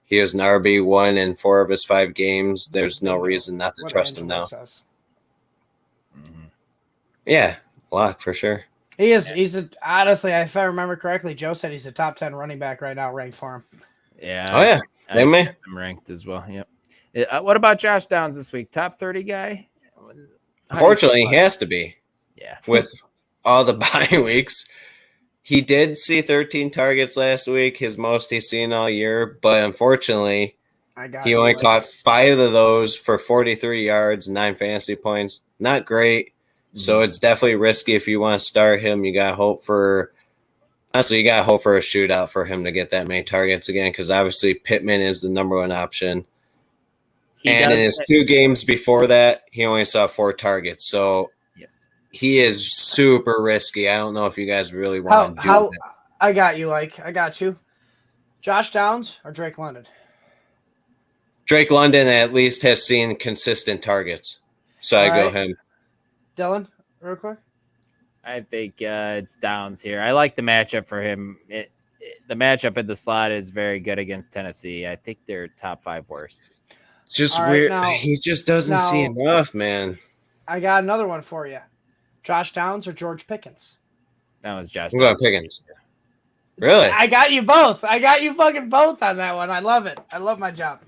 S2: he was an RB1 in 4 of his 5 games. There's no reason not to
S3: What
S2: trust him
S3: Angelo
S2: now.
S3: says.
S2: Yeah, lock for sure.
S3: He is. He's honestly, if I remember correctly, Joe said he's a top 10 running back right now, ranked for him.
S1: Yeah.
S2: Oh, yeah. Same me.
S1: I'm ranked as well. Yep. What about Josh Downs this week? Top 30 guy?
S2: Unfortunately, he has to be.
S1: Yeah.
S2: With all the bye weeks. He did see 13 targets last week, his most he's seen all year, but unfortunately, he only caught 5 of those for 43 yards, 9 fantasy points. Not great. So it's definitely risky if you want to start him. You got to hope for a shootout for him to get that many targets again, because obviously Pittman is the number 1 option. In his 2 games before that, he only saw 4 targets. So he is super risky. I don't know if you guys really want to do that.
S3: I got you, Ike. I got you. Josh Downs or Drake London?
S2: Drake London at least has seen consistent targets. So I go him.
S3: Dylan, real quick.
S1: I think it's Downs here. I like the matchup for him. The matchup in the slot is very good against Tennessee. I think they're top 5 worst.
S2: Just weird. He just doesn't see enough, man.
S3: I got another one for you. Josh Downs or George Pickens?
S1: That was Josh.
S2: I'm going Pickens. Really?
S3: I got you both. I got you fucking both on that one. I love it. I love my job.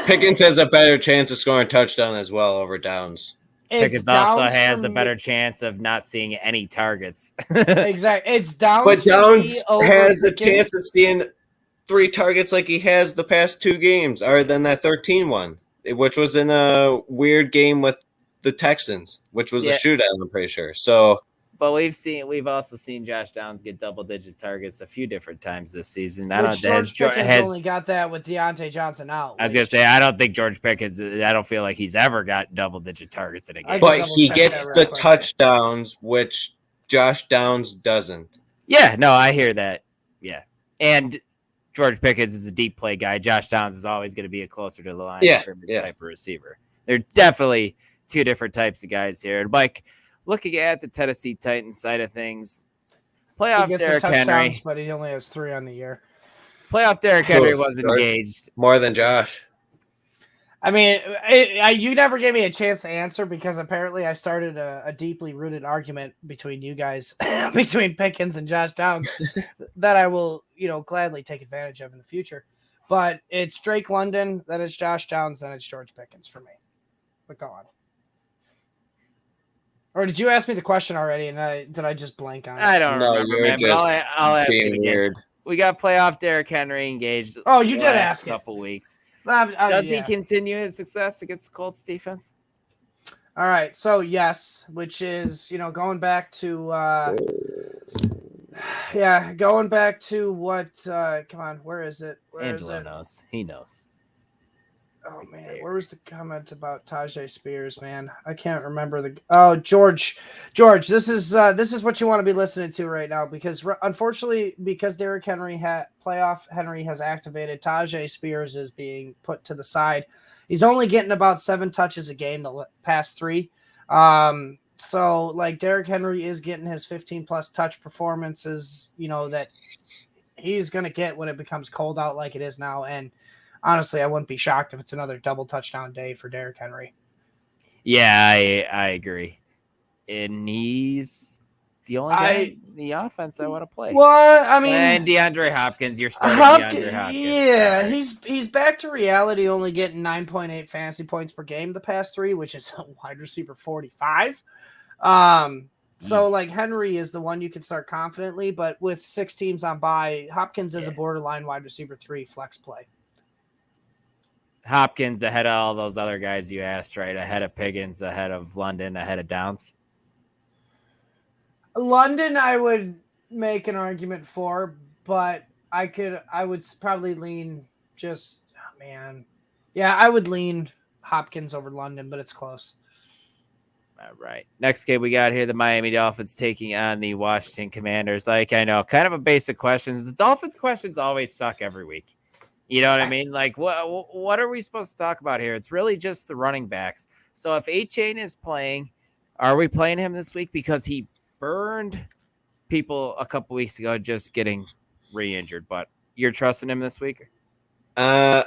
S2: Pickens has a better chance of scoring a touchdown as well over Downs.
S1: Pickens also has a better chance of not seeing any targets.
S3: Exactly. It's Downs.
S2: But Downs has a chance of seeing 3 targets like he has the past 2 games, other than that 13 one, which was in a weird game with the Texans, which was a shootout, I'm pretty sure. So,
S1: but we've also seen Josh Downs get double-digit targets a few different times this season.
S3: George Pickens only got that with Deontay Johnson out.
S1: I was gonna say I don't think George Pickens. I don't feel like he's ever got double-digit targets in a game.
S2: But he gets the touchdowns, which Josh Downs doesn't.
S1: Yeah, no, I hear that. Yeah, and George Pickens is a deep play guy. Josh Downs is always going to be a closer to the line type of receiver. They're definitely 2 different types of guys here. And Mike, looking at the Tennessee Titans side of things, playoff Derrick Henry,
S3: but he only has 3 on the year.
S1: Playoff Derrick Henry was engaged
S2: more than Josh.
S3: I mean, you never gave me a chance to answer because apparently I started a deeply rooted argument between you guys, between Pickens and Josh Downs, that I will, gladly take advantage of in the future. But it's Drake London, then it's Josh Downs, then it's George Pickens for me. But go on. Or did you ask me the question already, and did I just blank on it?
S1: I don't remember, man, but I'll ask it again.
S2: Weird.
S1: We got playoff Derrick Henry engaged.
S3: Oh, you did ask
S1: a couple weeks.
S3: Does
S1: he continue his success against the Colts defense?
S3: All right, so yes, which is going back to going back to what? Come on, where is it?
S1: Angelo knows. He knows.
S3: Oh man, where was the comment about Tajay Spears? Man, I can't remember George. This is what you want to be listening to right now because unfortunately, because Derrick Henry playoff Henry has activated, Tajay Spears is being put to the side. He's only getting about 7 touches a game the past 3. So like Derrick Henry is getting his 15+ touch performances, that he's gonna get when it becomes cold out like it is now, and honestly, I wouldn't be shocked if it's another double touchdown day for Derrick Henry.
S1: Yeah, I agree. And he's the only guy in the offense I want to play.
S3: Well, I mean,
S1: and DeAndre Hopkins, you're starting DeAndre Hopkins.
S3: Yeah, right. He's back to reality, only getting 9.8 fantasy points per game the past 3, which is a wide receiver 45. So like Henry is the one you can start confidently, but with 6 teams on bye, Hopkins is a borderline wide receiver 3 flex play.
S1: Hopkins ahead of all those other guys you asked, right? Ahead of Pickens, ahead of London, ahead of Downs.
S3: London, I would make an argument for, but I would probably lean I would lean Hopkins over London, but it's close.
S1: All right. Next game we got here, the Miami Dolphins taking on the Washington Commanders. Like, I know, kind of a basic question. The Dolphins questions always suck every week. You know what I mean? Like, what are we supposed to talk about here? It's really just the running backs. So if Etienne is playing, are we playing him this week? Because he burned people a couple weeks ago just getting re-injured, but you're trusting him this week?
S2: I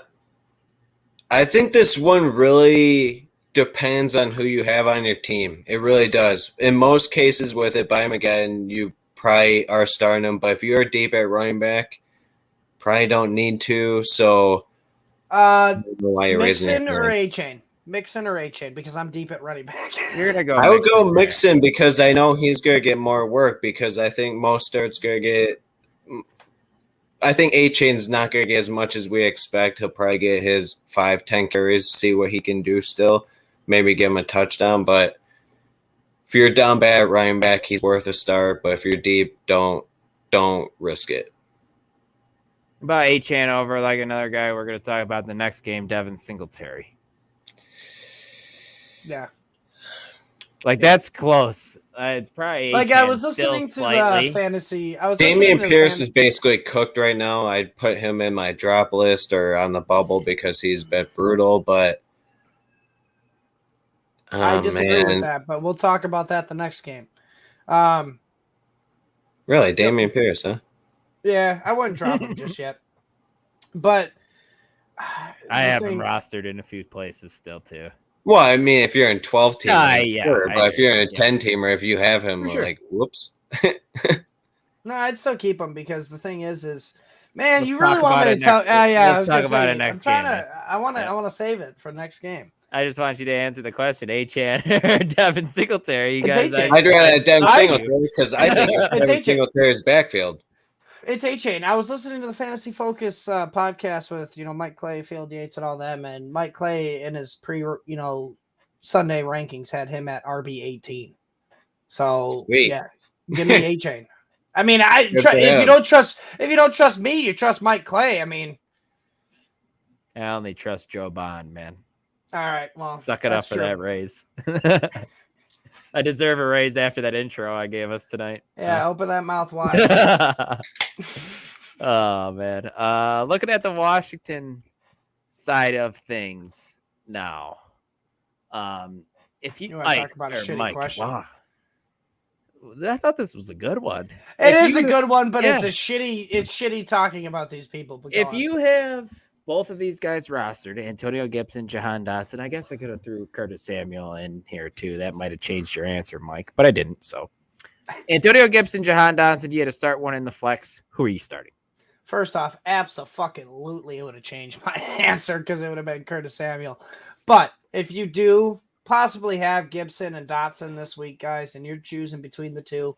S2: think this one really depends on who you have on your team. It really does. In most cases with it, buy him again, you probably are starting him. But if you're deep at running back, probably don't need to. So I don't know why you're raising
S3: Mixon or A-Chain? Mixon or A-Chain, because I'm deep at running back.
S1: You're going to go
S2: I would go Mixon because I know he's going to get more work because I think Mostert's going to get – I think A-Chain's not going to get as much as we expect. He'll probably get his 5-10 carries, see what he can do still, maybe give him a touchdown. But if you're down bad at running back, he's worth a start. But if you're deep, don't risk it.
S1: About A-Chan over like another guy we're going to talk about in the next game, Devin Singletary.
S3: Yeah.
S1: Like, that's close. It's probably
S3: like I was listening to the fantasy.
S2: Damian Pierce is basically cooked right now. I'd put him in my drop list or on the bubble because he's been brutal. But
S3: I disagree with that. But we'll talk about that the next game.
S2: Really, Damian Pierce, huh?
S3: Yeah, I wouldn't drop him just yet. But
S1: I have him rostered in a few places still too.
S2: Well, I mean, if you're in 12 team,
S1: yeah,
S2: sure, but if you're in a 10 teamer, if you have him, like, whoops.
S3: No, I'd still keep him because the thing is, man,
S1: Let's
S3: you really want me to tell?
S1: Let's talk about it next game.
S3: I want to save it for next game.
S1: I just want you to answer the question, A-Chan or Devin Singletary. You guys,
S2: I'd rather Devin Singletary because I think it's Devin Singletary's backfield.
S3: It's A-Chain. I was listening to the Fantasy Focus podcast with, Mike Clay, Field Yates, and all them, and Mike Clay in his Sunday rankings had him at RB18. So
S2: sweet.
S3: Yeah, give me A-Chain. I mean, if you don't trust me, you trust Mike Clay. I mean,
S1: I only trust Joe Bond, man.
S3: All right, well,
S1: suck it up for that raise. I deserve a raise after that intro I gave us tonight.
S3: Yeah, open that mouth wide.
S1: Oh man. Looking at the Washington side of things now. If you
S3: want to talk about a shitty question.
S1: Wow. I thought this was a good one.
S3: It is a good one, but it's shitty talking about these people.
S1: If you have both of these guys rostered, Antonio Gibson, Jahan Dotson, I guess I could have threw Curtis Samuel in here too. That might have changed your answer, Mike, but I didn't. So Antonio Gibson, Jahan Dotson, you had to start one in the flex. Who are you starting?
S3: First off, abso-fucking-lutely it would have changed my answer because it would have been Curtis Samuel. But if you do possibly have Gibson and Dotson this week, guys, and you're choosing between the two,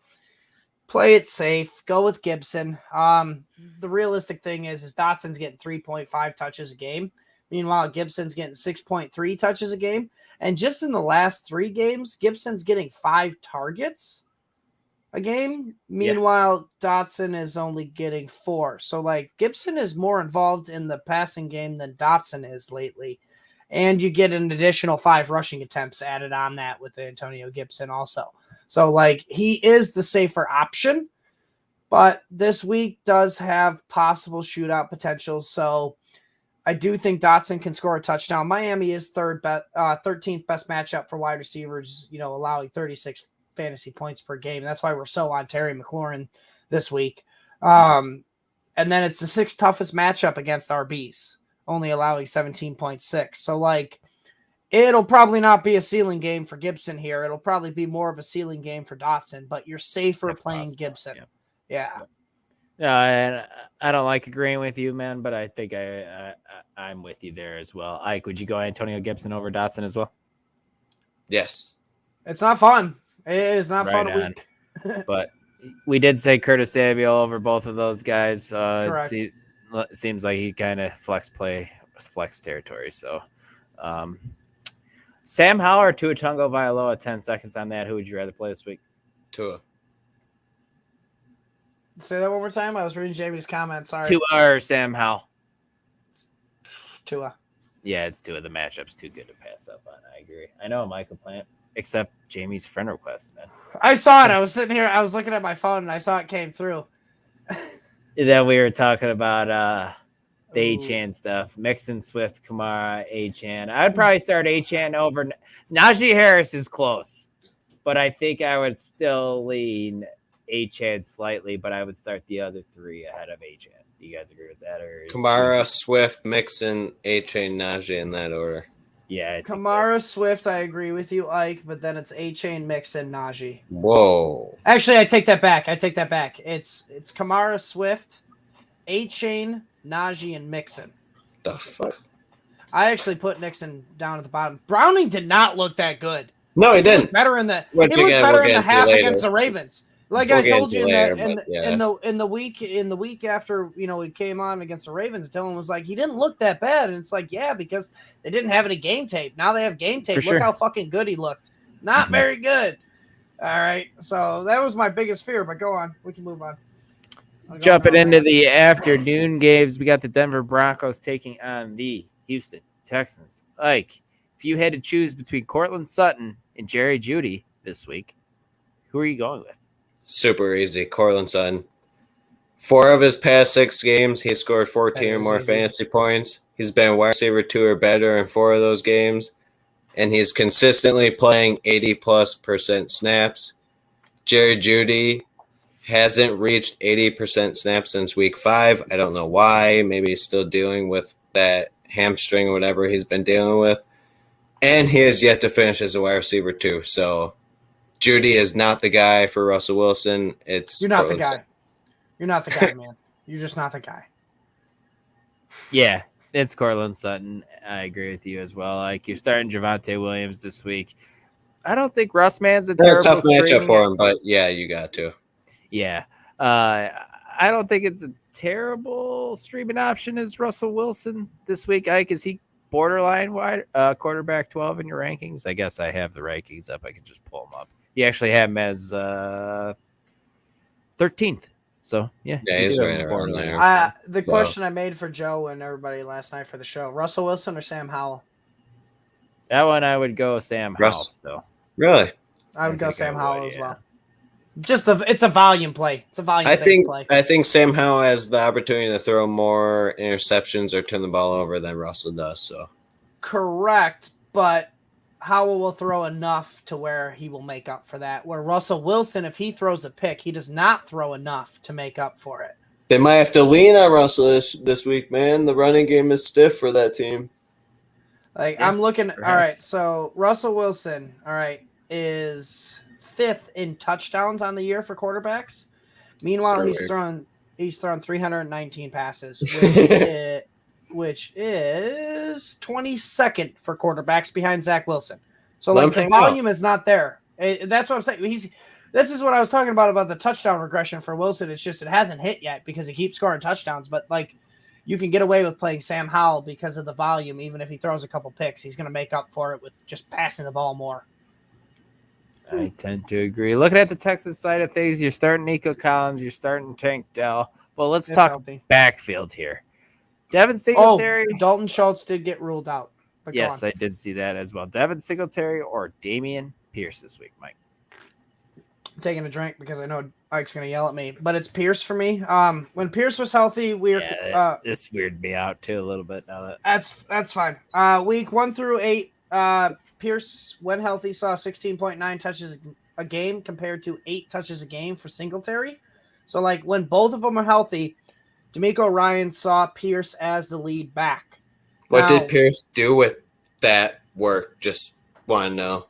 S3: play it safe. Go with Gibson. The realistic thing is Dotson's getting 3.5 touches a game. Meanwhile, Gibson's getting 6.3 touches a game. And just in the last 3 games, Gibson's getting 5 targets a game. Meanwhile, Dotson is only getting 4. So, Gibson is more involved in the passing game than Dotson is lately. And you get an additional 5 rushing attempts added on that with Antonio Gibson also. So, he is the safer option, but this week does have possible shootout potential. So, I do think Dotson can score a touchdown. Miami is 13th best matchup for wide receivers, allowing 36 fantasy points per game. That's why we're so on Terry McLaurin this week. And then it's the 6th toughest matchup against RBs, only allowing 17.6. So, it'll probably not be a ceiling game for Gibson here. It'll probably be more of a ceiling game for Dotson, but you're safer playing Gibson. Yeah.
S1: And I don't like agreeing with you, man, but I think I'm with you there as well. Ike, would you go Antonio Gibson over Dotson as well?
S2: Yes.
S3: It's not fun. It is not fun a week.
S1: But we did say Curtis Samuel over both of those guys.
S3: Correct.
S1: It seems like he kind of flex territory. So, Sam Howell or Tua Tagovailoa, 10 seconds on that. Who would you rather play this week?
S2: Tua.
S3: Say that one more time. I was reading Jamie's comment. Sorry.
S1: Tua or Sam Howell?
S3: Tua.
S1: Yeah, it's Tua. The matchup's too good to pass up on. I agree. I know Michael Plant, except Jamie's friend request, man.
S3: I saw it. I was sitting here. I was looking at my phone, and I saw it came through.
S1: Then we were talking about the A-Chan stuff. Mixon, Swift, Kamara, A-Chan. I'd probably start A-Chan over. Najee Harris is close. but I think I would still lean Etienne slightly, but I would start the other three ahead of Etienne. Do you guys agree with that? Or
S2: Kamara, Swift, Mixon, Etienne, Najee in that order.
S1: Yeah.
S3: Kamara, Swift, I agree with you, Ike, but then it's A-Chain, Mixon, Najee.
S2: Whoa.
S3: Actually, I take that back. It's Kamara, Swift, A-Chain, Najee, and Mixon.
S2: The fuck?
S3: I actually put Nixon down at the bottom. Browning did not look that good.
S2: No, he didn't.
S3: Better in the
S2: Once
S3: he looked
S2: again,
S3: better
S2: we'll
S3: in
S2: get
S3: the
S2: into
S3: half
S2: later.
S3: against the Ravens. Like
S2: We'll
S3: I
S2: get
S3: told you
S2: into later,
S3: in the week after we came on against the Ravens, Dylan was like, he didn't look that bad, and it's like, yeah, because they didn't have any game tape. Now they have game tape.
S1: For
S3: Look
S1: sure.
S3: how fucking good he looked. Not very good. All right, so that was my biggest fear. But go on, we can move on.
S1: Jumping into the afternoon games, we got the Denver Broncos taking on the Houston Texans. Like, if you had to choose between Cortland Sutton and Jerry Jeudy this week, who are you going with?
S2: Super easy. Cortland Sutton. 4 of his past 6 games, he scored 14 or more fantasy points. He's been wide receiver 2 or better in 4 of those games. And he's consistently playing 80+% snaps. Jerry Jeudy hasn't reached 80% snaps since week 5. I don't know why. Maybe he's still dealing with that hamstring or whatever he's been dealing with. And he has yet to finish as a wide receiver 2. So Jeudy is not the guy for Russell Wilson.
S3: You're not the guy. You're not the guy, man. You're just not the guy.
S1: Yeah, it's Cortland Sutton. I agree with you as well. Like, you're starting Javonte Williams this week. I don't think Russ Man's a terrible
S2: tough matchup
S1: streaming
S2: for him, but yeah, you got to.
S1: Yeah. I don't think it's a terrible streaming option as Russell Wilson this week. Ike, is he borderline wide quarterback 12 in your rankings? I guess I have the rankings up. I can just pull them up. You actually have him as 13th. So, yeah.
S2: Yeah, he's right around there.
S3: The question I made for Joe and everybody last night for the show, Russell Wilson or Sam Howell?
S1: That one I would go Sam Howell. So.
S2: Really?
S3: I would go Sam Howell as well. It's a volume play. It's a volume play.
S2: I think Sam Howell has the opportunity to throw more interceptions or turn the ball over than Russell does. So
S3: correct, but Howell will throw enough to where he will make up for that. Where Russell Wilson, if he throws a pick, he does not throw enough to make up for it.
S2: They might have to lean on Russell this week, man. The running game is stiff for that team.
S3: Like, yeah, I'm looking. Perhaps. All right, so Russell Wilson, is 5th in touchdowns on the year for quarterbacks. Meanwhile, he's thrown 319 passes, which is 22nd for quarterbacks behind Zach Wilson. So like the volume is not there. That's what I'm saying. This is what I was talking about the touchdown regression for Wilson. It's just it hasn't hit yet because he keeps scoring touchdowns. But like you can get away with playing Sam Howell because of the volume. Even if he throws a couple picks, he's going to make up for it with just passing the ball more.
S1: I tend to agree. Looking at the Texas side of things, you're starting Nico Collins, you're starting Tank Dell. But let's talk healthy backfield here. Devin Singletary.
S3: Oh, Dalton Schultz did get ruled out. But
S1: yes, I did see that as well. Devin Singletary or Dameon Pierce this week, Mike?
S3: I'm taking a drink because I know Ike's going to yell at me. But it's Pierce for me. When Pierce was healthy,
S1: this weirded me out too a little bit now.
S3: That's fine. Week 1 through 8, Pierce, when healthy, saw 16.9 touches a game compared to 8 touches a game for Singletary. So, like, when both of them are healthy, D'Amico Ryan saw Pierce as the lead back.
S2: What did Pierce do with that work? Just want to know.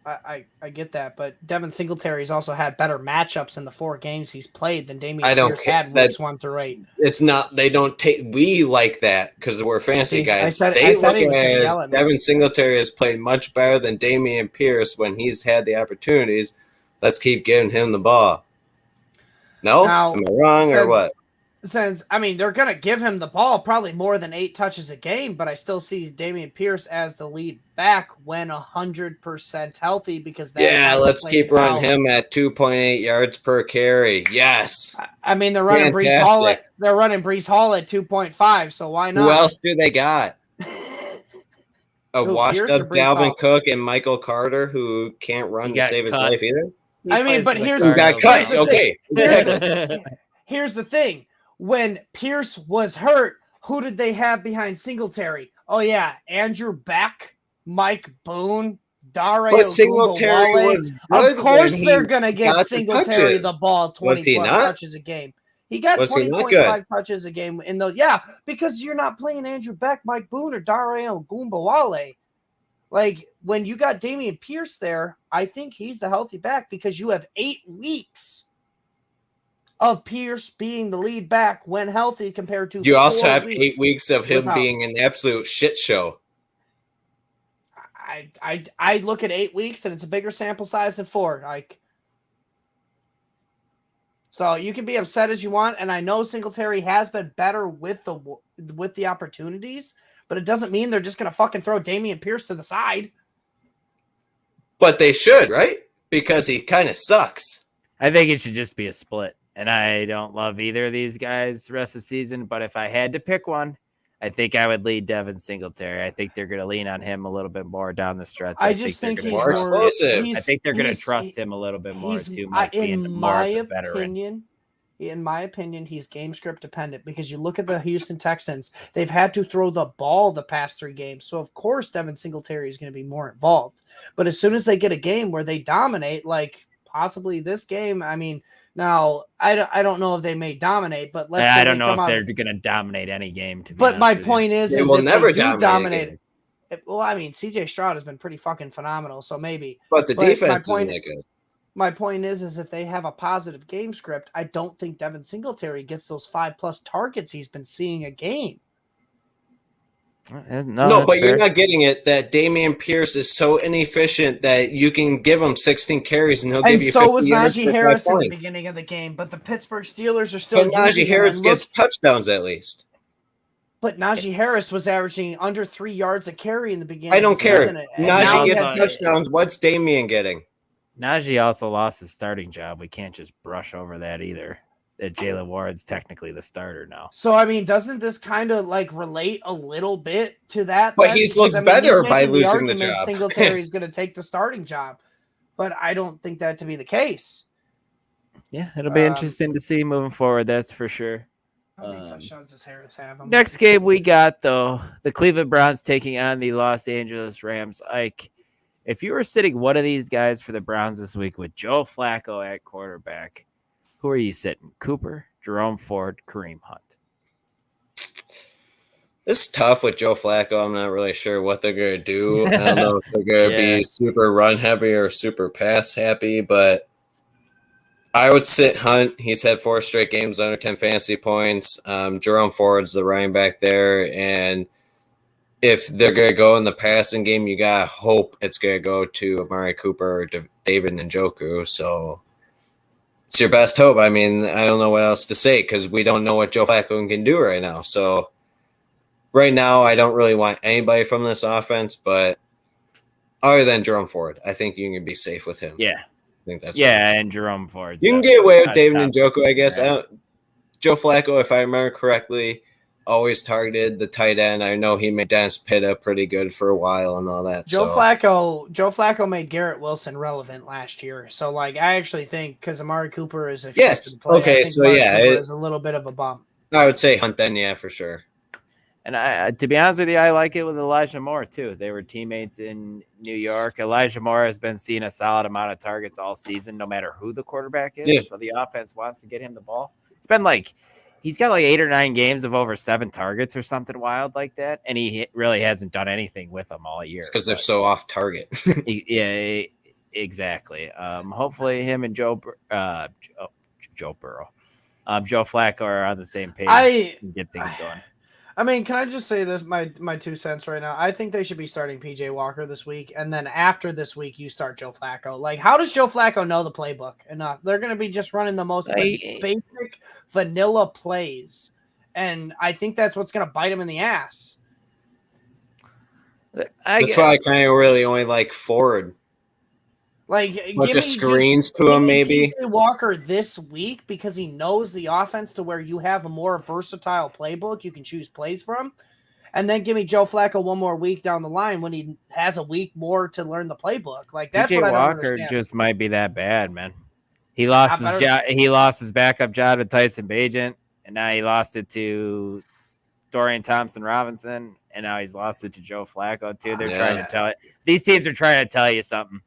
S3: I get that, but Devin Singletary's also had better matchups in the 4 games he's played than Dameon Pierce had weeks 1 through 8.
S2: It's not. They don't take. We like that because we're fantasy guys. They look at Devin Singletary has played much better than Dameon Pierce when he's had the opportunities. Let's keep giving him the ball. No, am I wrong or what?
S3: Since they're gonna give him the ball probably more than 8 touches a game, but I still see Dameon Pierce as the lead back when 100% healthy because
S2: let's keep running him at 2.8 yards per carry. Yes,
S3: they're running Breece Hall at 2.5, so why not?
S2: Who else do they got? A washed-up Dalvin Cook and Michael Carter who can't run to save his life either.
S3: But here's
S2: who got cut. Okay, exactly.
S3: Here's the thing. When Pierce was hurt, who did they have behind Singletary? Oh, yeah, Andrew Beck, Mike Boone, Dare
S2: But Singletary
S3: Ogunbowale.
S2: was good.
S3: Of course
S2: when
S3: they're
S2: he
S3: going to get
S2: got the
S3: Singletary
S2: touches.
S3: the ball 20
S2: Was he
S3: plus
S2: not?
S3: touches a game. He got
S2: Was he not
S3: 20.5 touches a game in the because you're not playing Andrew Beck, Mike Boone, or Dare Ogunbowale. Like, when you got Damian Pierce there, I think he's the healthy back because you have 8 weeks of Pierce being the lead back when healthy compared to
S2: You also
S3: 4
S2: have
S3: weeks
S2: 8 weeks of him
S3: without.
S2: being an absolute shit show.
S3: I look at 8 weeks and it's a bigger sample size than 4. So you can be upset as you want, and I know Singletary has been better with the opportunities, but it doesn't mean they're just going to fucking throw Damian Pierce to the side.
S2: But they should, right? Because he kind of sucks.
S1: I think it should just be a split. And I don't love either of these guys the rest of the season. But if I had to pick one, I think I would lead Devin Singletary. I think they're going to lean on him a little bit more down the stretch.
S3: I just think he's
S2: more explosive.
S1: I think they're going to trust him a little bit more too. In my
S3: opinion, he's game script dependent because you look at the Houston Texans, they've had to throw the ball the past 3 games. So of course Devin Singletary is going to be more involved. But as soon as they get a game where they dominate, like possibly this game, I mean, now I don't know if they may dominate, but let's say
S1: I don't know if they're going to dominate any game.
S3: But my point is
S2: they will never
S3: dominate. Well, I mean, CJ Stroud has been pretty fucking phenomenal, so maybe.
S2: But the defense isn't that good.
S3: My point is if they have a positive game script, I don't think Devin Singletary gets those 5+ targets he's been seeing a game.
S2: No, but you're not getting it that Damian Pierce is so inefficient that you can give him 16 carries and he'll give you 50
S3: yards. And so was Najee Harris in
S2: points.
S3: the beginning of the game, but the Pittsburgh Steelers are still.
S2: But Najee Harris gets touchdowns at least.
S3: But Najee Harris was averaging under 3 yards a carry in the beginning.
S2: I don't care. Najee gets touchdowns. What's Damian getting?
S1: Najee also lost his starting job. We can't just brush over that either. That Jalen Warren's technically the starter now.
S3: So, I mean, doesn't this kind of like relate a little bit to that?
S2: But he's looked better by losing the job.
S3: Singletary's going to take the starting job, but I don't think that to be the case.
S1: Yeah, it'll be interesting to see moving forward. That's for sure.
S3: How many touchdowns does Harris have?
S1: Next game we got, though, the Cleveland Browns taking on the Los Angeles Rams. Ike, if you were sitting one of these guys for the Browns this week with Joe Flacco at quarterback, who are you sitting? Cooper, Jerome Ford, Kareem Hunt?
S2: It's tough with Joe Flacco. I'm not really sure what they're going to do. I don't know if they're going to be super run heavy or super pass happy, but I would sit Hunt. He's had 4 straight games under 10 fantasy points. Jerome Ford's the running back there, and if they're going to go in the passing game, you got to hope it's going to go to Amari Cooper or David Njoku. So it's your best hope. I mean, I don't know what else to say because we don't know what Joe Flacco can do right now. So right now, I don't really want anybody from this offense, but other than Jerome Ford, I think you can be safe with him.
S1: Yeah.
S2: I think that's
S1: and Jerome Ford.
S2: You can get away with David Njoku, I guess. Joe Flacco, if I remember correctly, always targeted the tight end. I know he made Dennis Pitta pretty good for a while and all that.
S3: Joe Flacco made Garrett Wilson relevant last year. So, like, I actually think because Amari Cooper is a is a little bit of a bump.
S2: I would say Hunt then, yeah, for sure.
S1: And I, to be honest with you, I like it with Elijah Moore too. They were teammates in New York. Elijah Moore has been seeing a solid amount of targets all season, no matter who the quarterback is. Yeah. So the offense wants to get him the ball. It's been like he's got like 8 or 9 games of over 7 targets or something wild like that, and he really hasn't done anything with them all year.
S2: It's because they're so off target.
S1: Yeah, exactly. Hopefully, him and Joe Burrow, Joe Flacco are on the same page and get things going.
S3: I mean, can I just say this, my 2 cents right now? I think they should be starting PJ Walker this week, and then after this week, you start Joe Flacco. Like, how does Joe Flacco know the playbook enough? They're going to be just running the most basic vanilla plays, and I think that's what's going to bite him in the ass.
S2: That's why I kind of really only like Ford.
S3: Like,
S2: bunch of screens to him, maybe.
S3: PJ Walker this week because he knows the offense to where you have a more versatile playbook you can choose plays from. And then give me Joe Flacco one more week down the line when he has a week more to learn the playbook. Like, that's what I don't understand.
S1: Walker just might be that bad, man. He lost his job. He lost his backup job to Tyson Bagent, and now he lost it to Dorian Thompson-Robinson, and now he's lost it to Joe Flacco too. They're
S2: Yeah.
S1: trying to tell it. These teams are trying to tell you something.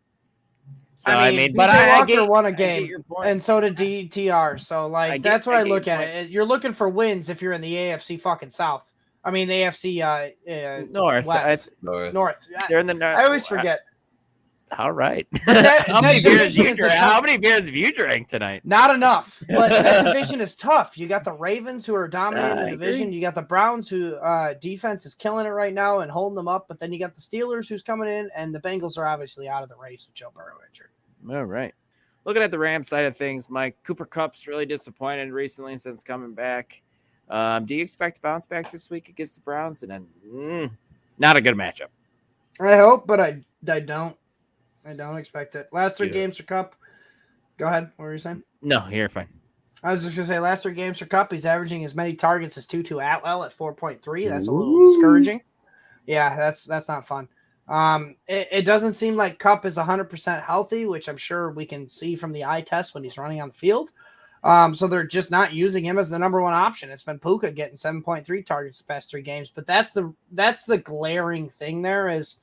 S1: So I mean, but
S3: PJ
S1: I
S3: Walker
S1: get,
S3: won a
S1: I get
S3: game,
S1: your point.
S3: and so did DTR. So that's what I look at it. You're looking for wins if you're in the AFC fucking South. I mean the AFC
S1: North.
S3: West. North.
S1: They're in the North.
S3: I always forget.
S1: All right.
S3: That
S1: how many beers
S3: division
S1: have you drank tonight?
S3: Not enough. But that division is tough. You got the Ravens who are dominating the division.
S1: agree.
S3: You got the Browns who defense is killing it right now and holding them up. But then you got the Steelers who's coming in, and the Bengals are obviously out of the race with Joe Burrow injured.
S1: All right. Looking at the Rams side of things, Mike, Cooper Kupp's really disappointed recently since coming back. Do you expect to bounce back this week against the Browns? And then not a good matchup.
S3: I hope, but I don't. I don't expect it. Last three games for Kupp. Go ahead. What were you saying?
S1: No, you're fine.
S3: I was just going to say last three games for Kupp, he's averaging as many targets as Tutu Atwell at 4.3. That's a little discouraging. Yeah, that's not fun. It doesn't seem like Kupp is 100% healthy, which I'm sure we can see from the eye test when he's running on the field. So they're just not using him as the number one option. It's been Puka getting 7.3 targets the past 3 games. But that's the glaring thing there is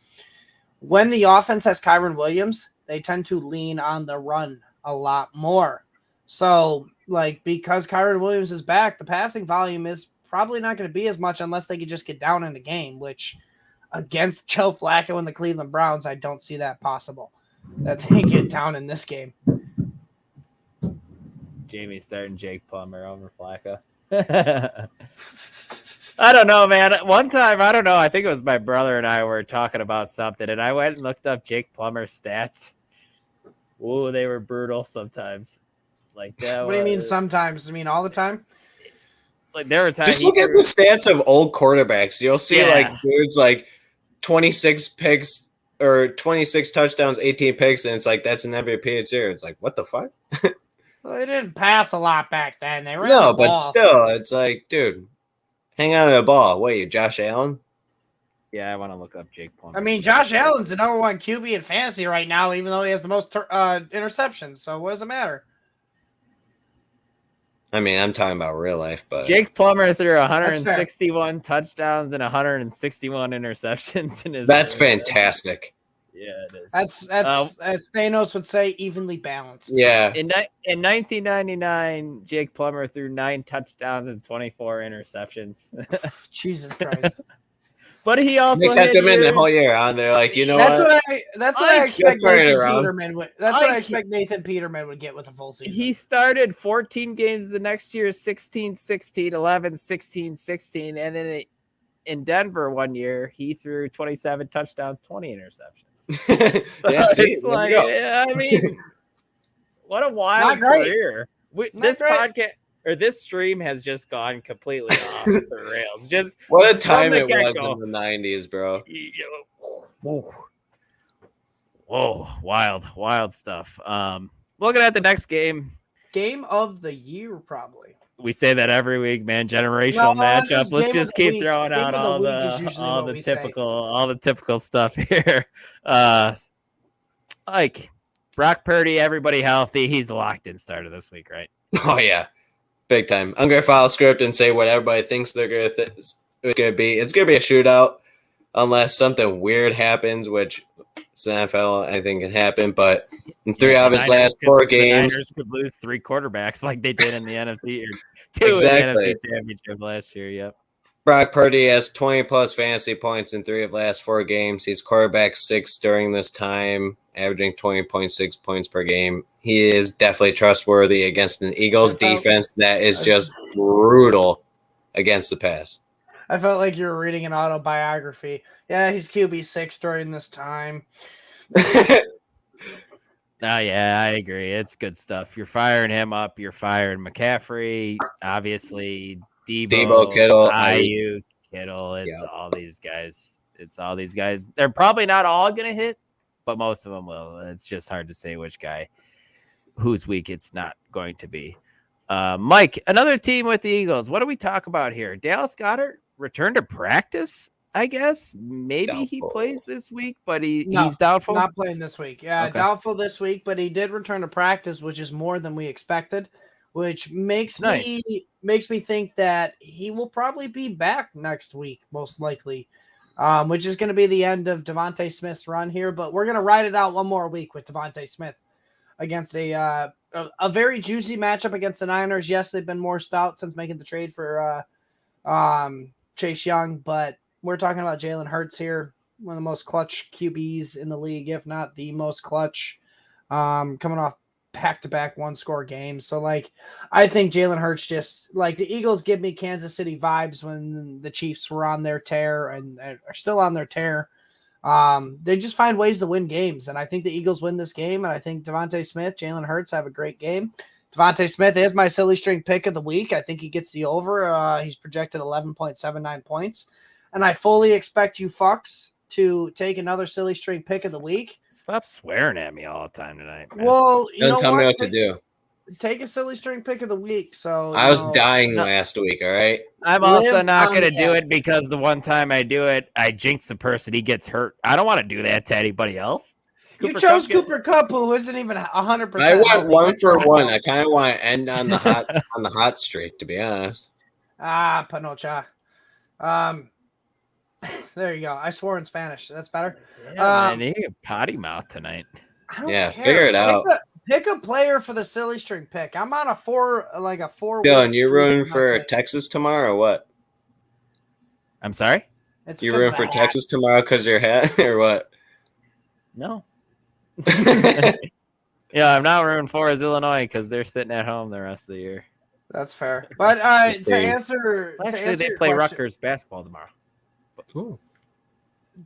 S3: when the offense has Kyron Williams, they tend to lean on the run a lot more. So, because Kyron Williams is back, the passing volume is probably not going to be as much unless they could just get down in the game, which against Joe Flacco and the Cleveland Browns, I don't see that possible, that they get down in this game.
S1: Jamie starting Jake Plummer over Flacco. I don't know, man. One time, I don't know. I think it was my brother and I were talking about something, and I went and looked up Jake Plummer's stats. Whoa, they were brutal sometimes. Like that.
S3: What do you mean sometimes? You mean all the time?
S1: Like there were times.
S2: Just look at the stats of old quarterbacks. You'll see dudes like 26 picks or 26 touchdowns, 18 picks, and it's like that's an MVP here. It's like what the fuck?
S3: Well, they didn't pass a lot back then. They ran
S2: No,
S3: the
S2: but
S3: ball.
S2: still, it's like, dude, hang on to the ball. What are you, Josh Allen?
S1: Yeah, I want to look up Jake Plummer.
S3: I mean, Josh Allen's the number one QB in fantasy right now, even though he has the most interceptions. So what does it matter?
S2: I mean, I'm talking about real life, but
S1: Jake Plummer threw 161 touchdowns and 161 interceptions in his.
S2: That's
S1: career.
S2: fantastic.
S1: Yeah, it is.
S3: That's as Thanos would say, evenly balanced.
S2: Yeah.
S1: In 1999, Jake Plummer threw 9 touchdowns and 24 interceptions.
S3: Jesus Christ!
S1: But he also
S2: They kept him in the whole year on there. Like, you know
S3: that's what I expect Nathan
S2: around.
S3: Peterman would. That's what I expect Nathan Peterman would get with a full season.
S1: He started 14 games the next year, 16-16, 11-16-16, and then in Denver one year, he threw 27 touchdowns, 20 interceptions. So it's like, I mean, what a wild career. This podcast or this stream has just gone completely off the rails. Just
S2: what a time it was in the 90s, bro.
S1: Whoa, wild stuff. Looking at the next game
S3: of the year, probably.
S1: We say that every week, man. Generational matchup. Let's just keep throwing out all the typical stuff here. Like Brock Purdy, everybody healthy. He's a locked in starter this week, right?
S2: Oh yeah, big time. I'm gonna file a script and say what everybody thinks they're gonna it's gonna be. It's gonna be a shootout unless something weird happens, which it's the NFL. I think can happen, but in 3 out of his last 4 games,
S1: the Niners could lose 3 quarterbacks like they did in the NFC or 2 in the NFC Championship last year. Yep.
S2: Brock Purdy has 20-plus fantasy points in 3 of the last 4 games. He's quarterback 6 during this time, averaging 20.6 points per game. He is definitely trustworthy against an Eagles defense that is just brutal against the pass.
S3: I felt like you were reading an autobiography. Yeah, he's QB6 during this time.
S1: Yeah, I agree. It's good stuff. You're firing him up. You're firing McCaffrey, obviously. Debo,
S2: Kittle,
S1: Ayuk, Kittle. It's all these guys. They're probably not all going to hit, but most of them will. It's just hard to say whose week it's not going to be. Mike, another team with the Eagles. What do we talk about here? Dallas Goedert returned to practice, I guess. Maybe doubtful. He plays this week, but he's doubtful.
S3: Not playing this week. Yeah, okay. Doubtful this week, but he did return to practice, which is more than we expected. which makes
S1: Nice.
S3: me think that he will probably be back next week, most likely, which is going to be the end of Devontae Smith's run here. But we're going to ride it out one more week with Devontae Smith against a very juicy matchup against the Niners. Yes, they've been more stout since making the trade for Chase Young, but we're talking about Jalen Hurts here, one of the most clutch QBs in the league, if not the most clutch, coming off back-to-back one-score games. So, like, I think Jalen Hurts just, like, the Eagles give me Kansas City vibes when the Chiefs were on their tear and are still on their tear. They just find ways to win games, and I think the Eagles win this game, and I think Devontae Smith, Jalen Hurts have a great game. Devontae Smith is my silly string pick of the week. I think he gets the over. He's projected 11.79 points, and I fully expect you fucks to take another silly string pick of the week.
S1: Stop swearing at me all the time tonight, man.
S3: Well, you
S2: Don't
S3: know
S2: tell
S3: what?
S2: me what to do.
S3: Take a silly string pick of the week. So
S2: I was dying
S1: No.
S2: last week, all right?
S1: I'm also
S3: Live
S1: not
S3: on
S1: going to
S3: the
S1: do
S3: edge.
S1: it because the one time I do it, I jinx the person. He gets hurt. I don't want to do that to anybody else.
S3: You
S1: Cooper
S3: chose
S1: Kupp
S3: Cooper Kupp, who isn't even 100%.
S2: I went
S3: healthy.
S2: 1 for 1. I kind of want to end on the hot streak, to be honest.
S3: Panocha. There you go. I swore in Spanish. That's better.
S1: Yeah, man, you potty mouth tonight.
S3: I don't
S2: Yeah,
S3: care.
S2: figure it out.
S3: Pick a player for the silly string pick. I'm on a four.
S2: Dylan, you're rooting for Texas tomorrow or what?
S1: I'm sorry?
S3: It's
S2: You
S3: because
S2: rooting
S3: of
S2: for
S3: the hat.
S2: Texas tomorrow because your hat or what?
S1: No. Yeah, I'm not rooting for is Illinois because they're sitting at home the rest of the year.
S3: That's fair. But
S2: Just
S3: to
S2: saying.
S3: answer
S1: Actually, they
S3: your
S1: play
S3: question,
S1: Rutgers basketball tomorrow.
S2: Ooh.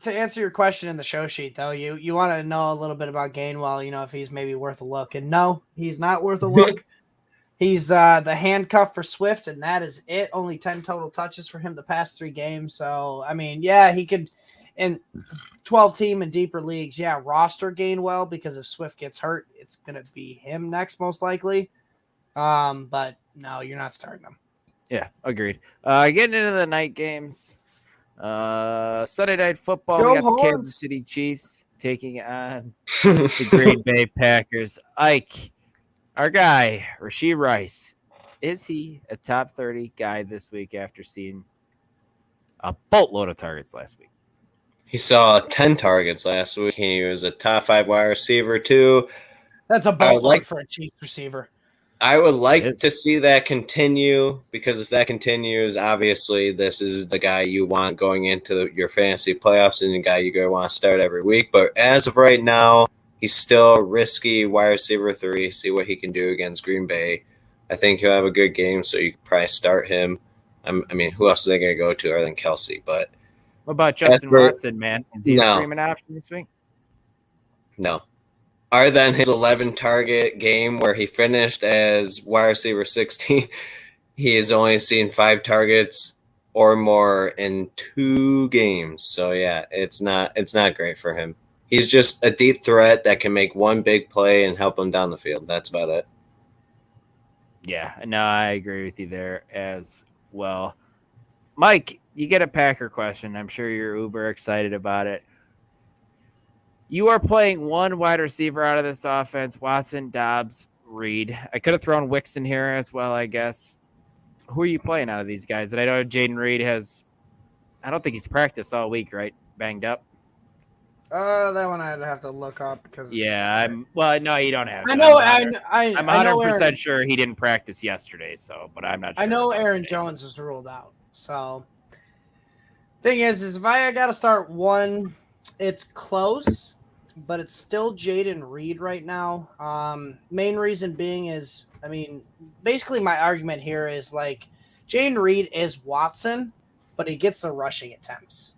S3: to answer your question in the show sheet, though, you want to know a little bit about Gainwell, if he's maybe worth a look. And no, he's not worth a look. He's the handcuff for Swift, and that is it. Only 10 total touches for him the past 3 games. So, I mean, yeah, he could in 12-team and deeper leagues, roster Gainwell because if Swift gets hurt, it's going to be him next most likely. But no, you're not starting him.
S1: Yeah, agreed. Getting into the night games. Sunday Night Football,
S3: Go
S1: we got the
S3: Horns.
S1: Kansas City Chiefs taking on the Green Bay Packers. Ike, our guy, Rashee Rice, is he a top 30 guy this week after seeing a boatload of targets last week?
S2: He saw 10 targets last week. He was a top 5 wide receiver too.
S3: That's a boatload for a Chiefs receiver.
S2: I would like to see that continue because if that continues, obviously this is the guy you want going into your fantasy playoffs and the guy you're going to want to start every week. But as of right now, he's still risky wide receiver 3. See what he can do against Green Bay. I think he'll have a good game, so you can probably start him. I mean, who else are they going to go to other than Kelsey? But
S1: what about Justin Watson, man? Is he a streaming option this week?
S2: No. Other than his 11-target game where he finished as wide receiver 16, he has only seen 5 targets or more in 2 games. So, yeah, it's not great for him. He's just a deep threat that can make one big play and help him down the field. That's about it.
S1: Yeah, no, I agree with you there as well. Mike, you get a Packer question. I'm sure you're uber excited about it. You are playing one wide receiver out of this offense, Watson, Dobbs, Reed. I could have thrown Wicks in here as well, I guess. Who are you playing out of these guys? And I know Jaden Reed I don't think he's practiced all week, right? Banged up.
S3: That one I'd have to look up because.
S1: Yeah, no, you don't have to.
S3: I know.
S1: I'm 100% sure he didn't practice yesterday, but I'm not sure.
S3: I know Aaron Jones was ruled out. So, thing is if I got to start one, it's close, but it's still Jaden Reed right now. Main reason being is, basically my argument here is like Jaden Reed is Watson, but he gets the rushing attempts.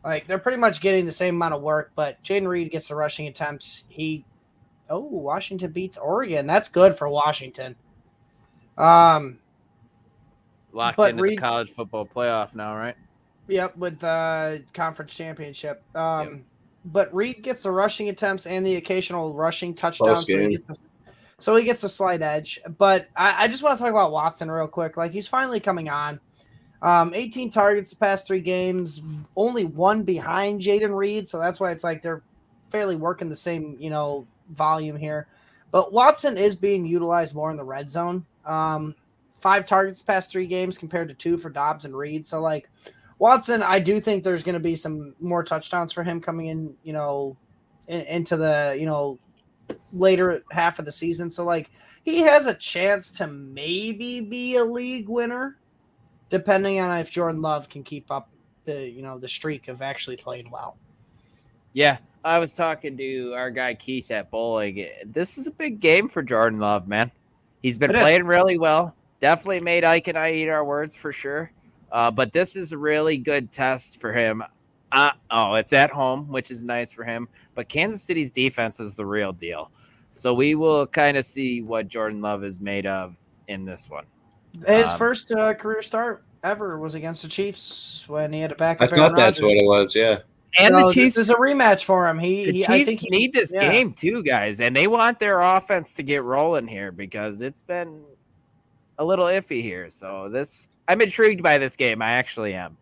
S3: Like they're pretty much getting the same amount of work, but Jaden Reed gets the rushing attempts. Washington beats Oregon. That's good for Washington.
S1: Locked into the college football playoff now, right?
S3: Yep, with the conference championship. But Reed gets the rushing attempts and the occasional rushing touchdown, so he gets a slight edge. But I just want to talk about Watson real quick. Like he's finally coming on. 18 targets the past 3 games, only 1 behind Jaden Reed, so that's why it's like they're fairly working the same, volume here. But Watson is being utilized more in the red zone. 5 targets past 3 games compared to 2 for Dobbs and Reed. So like Watson, I do think there's going to be some more touchdowns for him coming in, into the, later half of the season. So like he has a chance to maybe be a league winner, depending on if Jordan Love can keep up the streak of actually playing well.
S1: Yeah, I was talking to our guy Keith at bowling. This is a big game for Jordan Love, man. He's been playing really well. Definitely made Ike and I eat our words for sure. But this is a really good test for him. It's at home, which is nice for him. But Kansas City's defense is the real deal. So we will kind of see what Jordan Love is made of in this one.
S3: His first career start ever was against the Chiefs when he had a backup.
S2: I thought that's what it was, yeah.
S1: And
S3: so
S1: the Chiefs
S3: this is a rematch for him.
S1: The Chiefs need this game too, guys, and they want their offense to get rolling here because it's been a little iffy here. So I'm intrigued by this game. I actually am.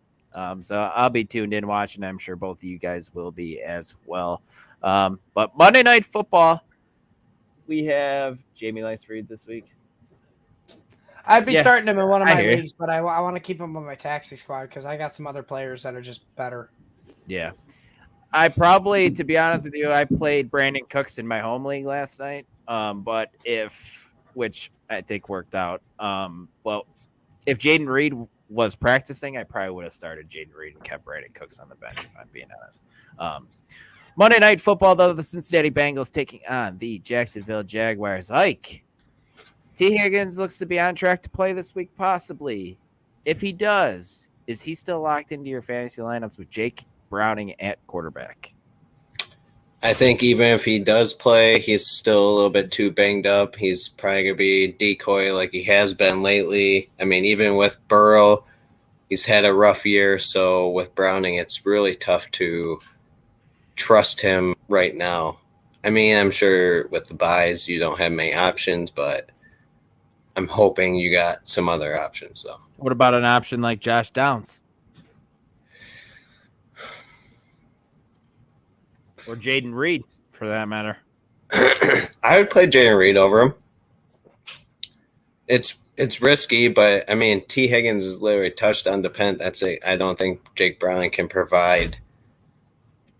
S1: So I'll be tuned in watching. I'm sure both of you guys will be as well. But Monday Night Football, we have Jamie Lyce-Reed this week.
S3: I'd be starting him in one of my leagues, but I want to keep him on my taxi squad because I got some other players that are just better.
S1: Yeah. I probably, to be honest with you, I played Brandon Cooks in my home league last night. Which I think worked out. If Jaden Reed was practicing, I probably would have started Jaden Reed and kept Brandon Cooks on the bench, if I'm being honest. Monday Night Football, though, the Cincinnati Bengals taking on the Jacksonville Jaguars. Ike, T. Higgins looks to be on track to play this week, possibly. If he does, is he still locked into your fantasy lineups with Jake Browning at quarterback?
S2: I think even if he does play, he's still a little bit too banged up. He's probably going to be decoy like he has been lately. I mean, even with Burrow, he's had a rough year. So with Browning, it's really tough to trust him right now. I mean, I'm sure with the buys, you don't have many options, but I'm hoping you got some other options, though.
S1: What about an option like Josh Downs? Or Jaden Reed, for that matter.
S2: I would play Jaden Reed over him. It's risky, but, I mean, T. Higgins is literally touchdown dependent. That's it. I don't think Jake Browning can provide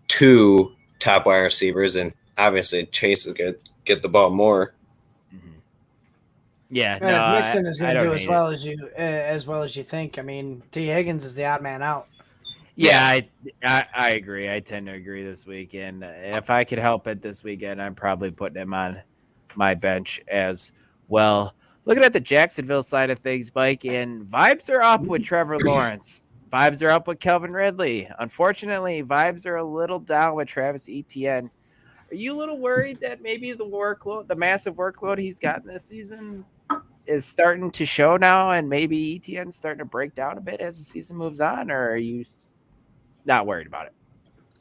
S2: 2 top wide receivers, and obviously Chase is going to get the ball more.
S1: Yeah,
S3: and Mixon is going to do as well as you think. I mean, T. Higgins is the odd man out.
S1: Yeah, I agree. I tend to agree this week, and if I could help it this weekend, I'm probably putting him on my bench as well. Looking at the Jacksonville side of things, Mike, and vibes are up with Trevor Lawrence. Vibes are up with Calvin Ridley. Unfortunately, vibes are a little down with Travis Etienne. Are you a little worried that maybe the massive workload he's gotten this season is starting to show now, and maybe Etienne's starting to break down a bit as the season moves on, or are you not worried about it?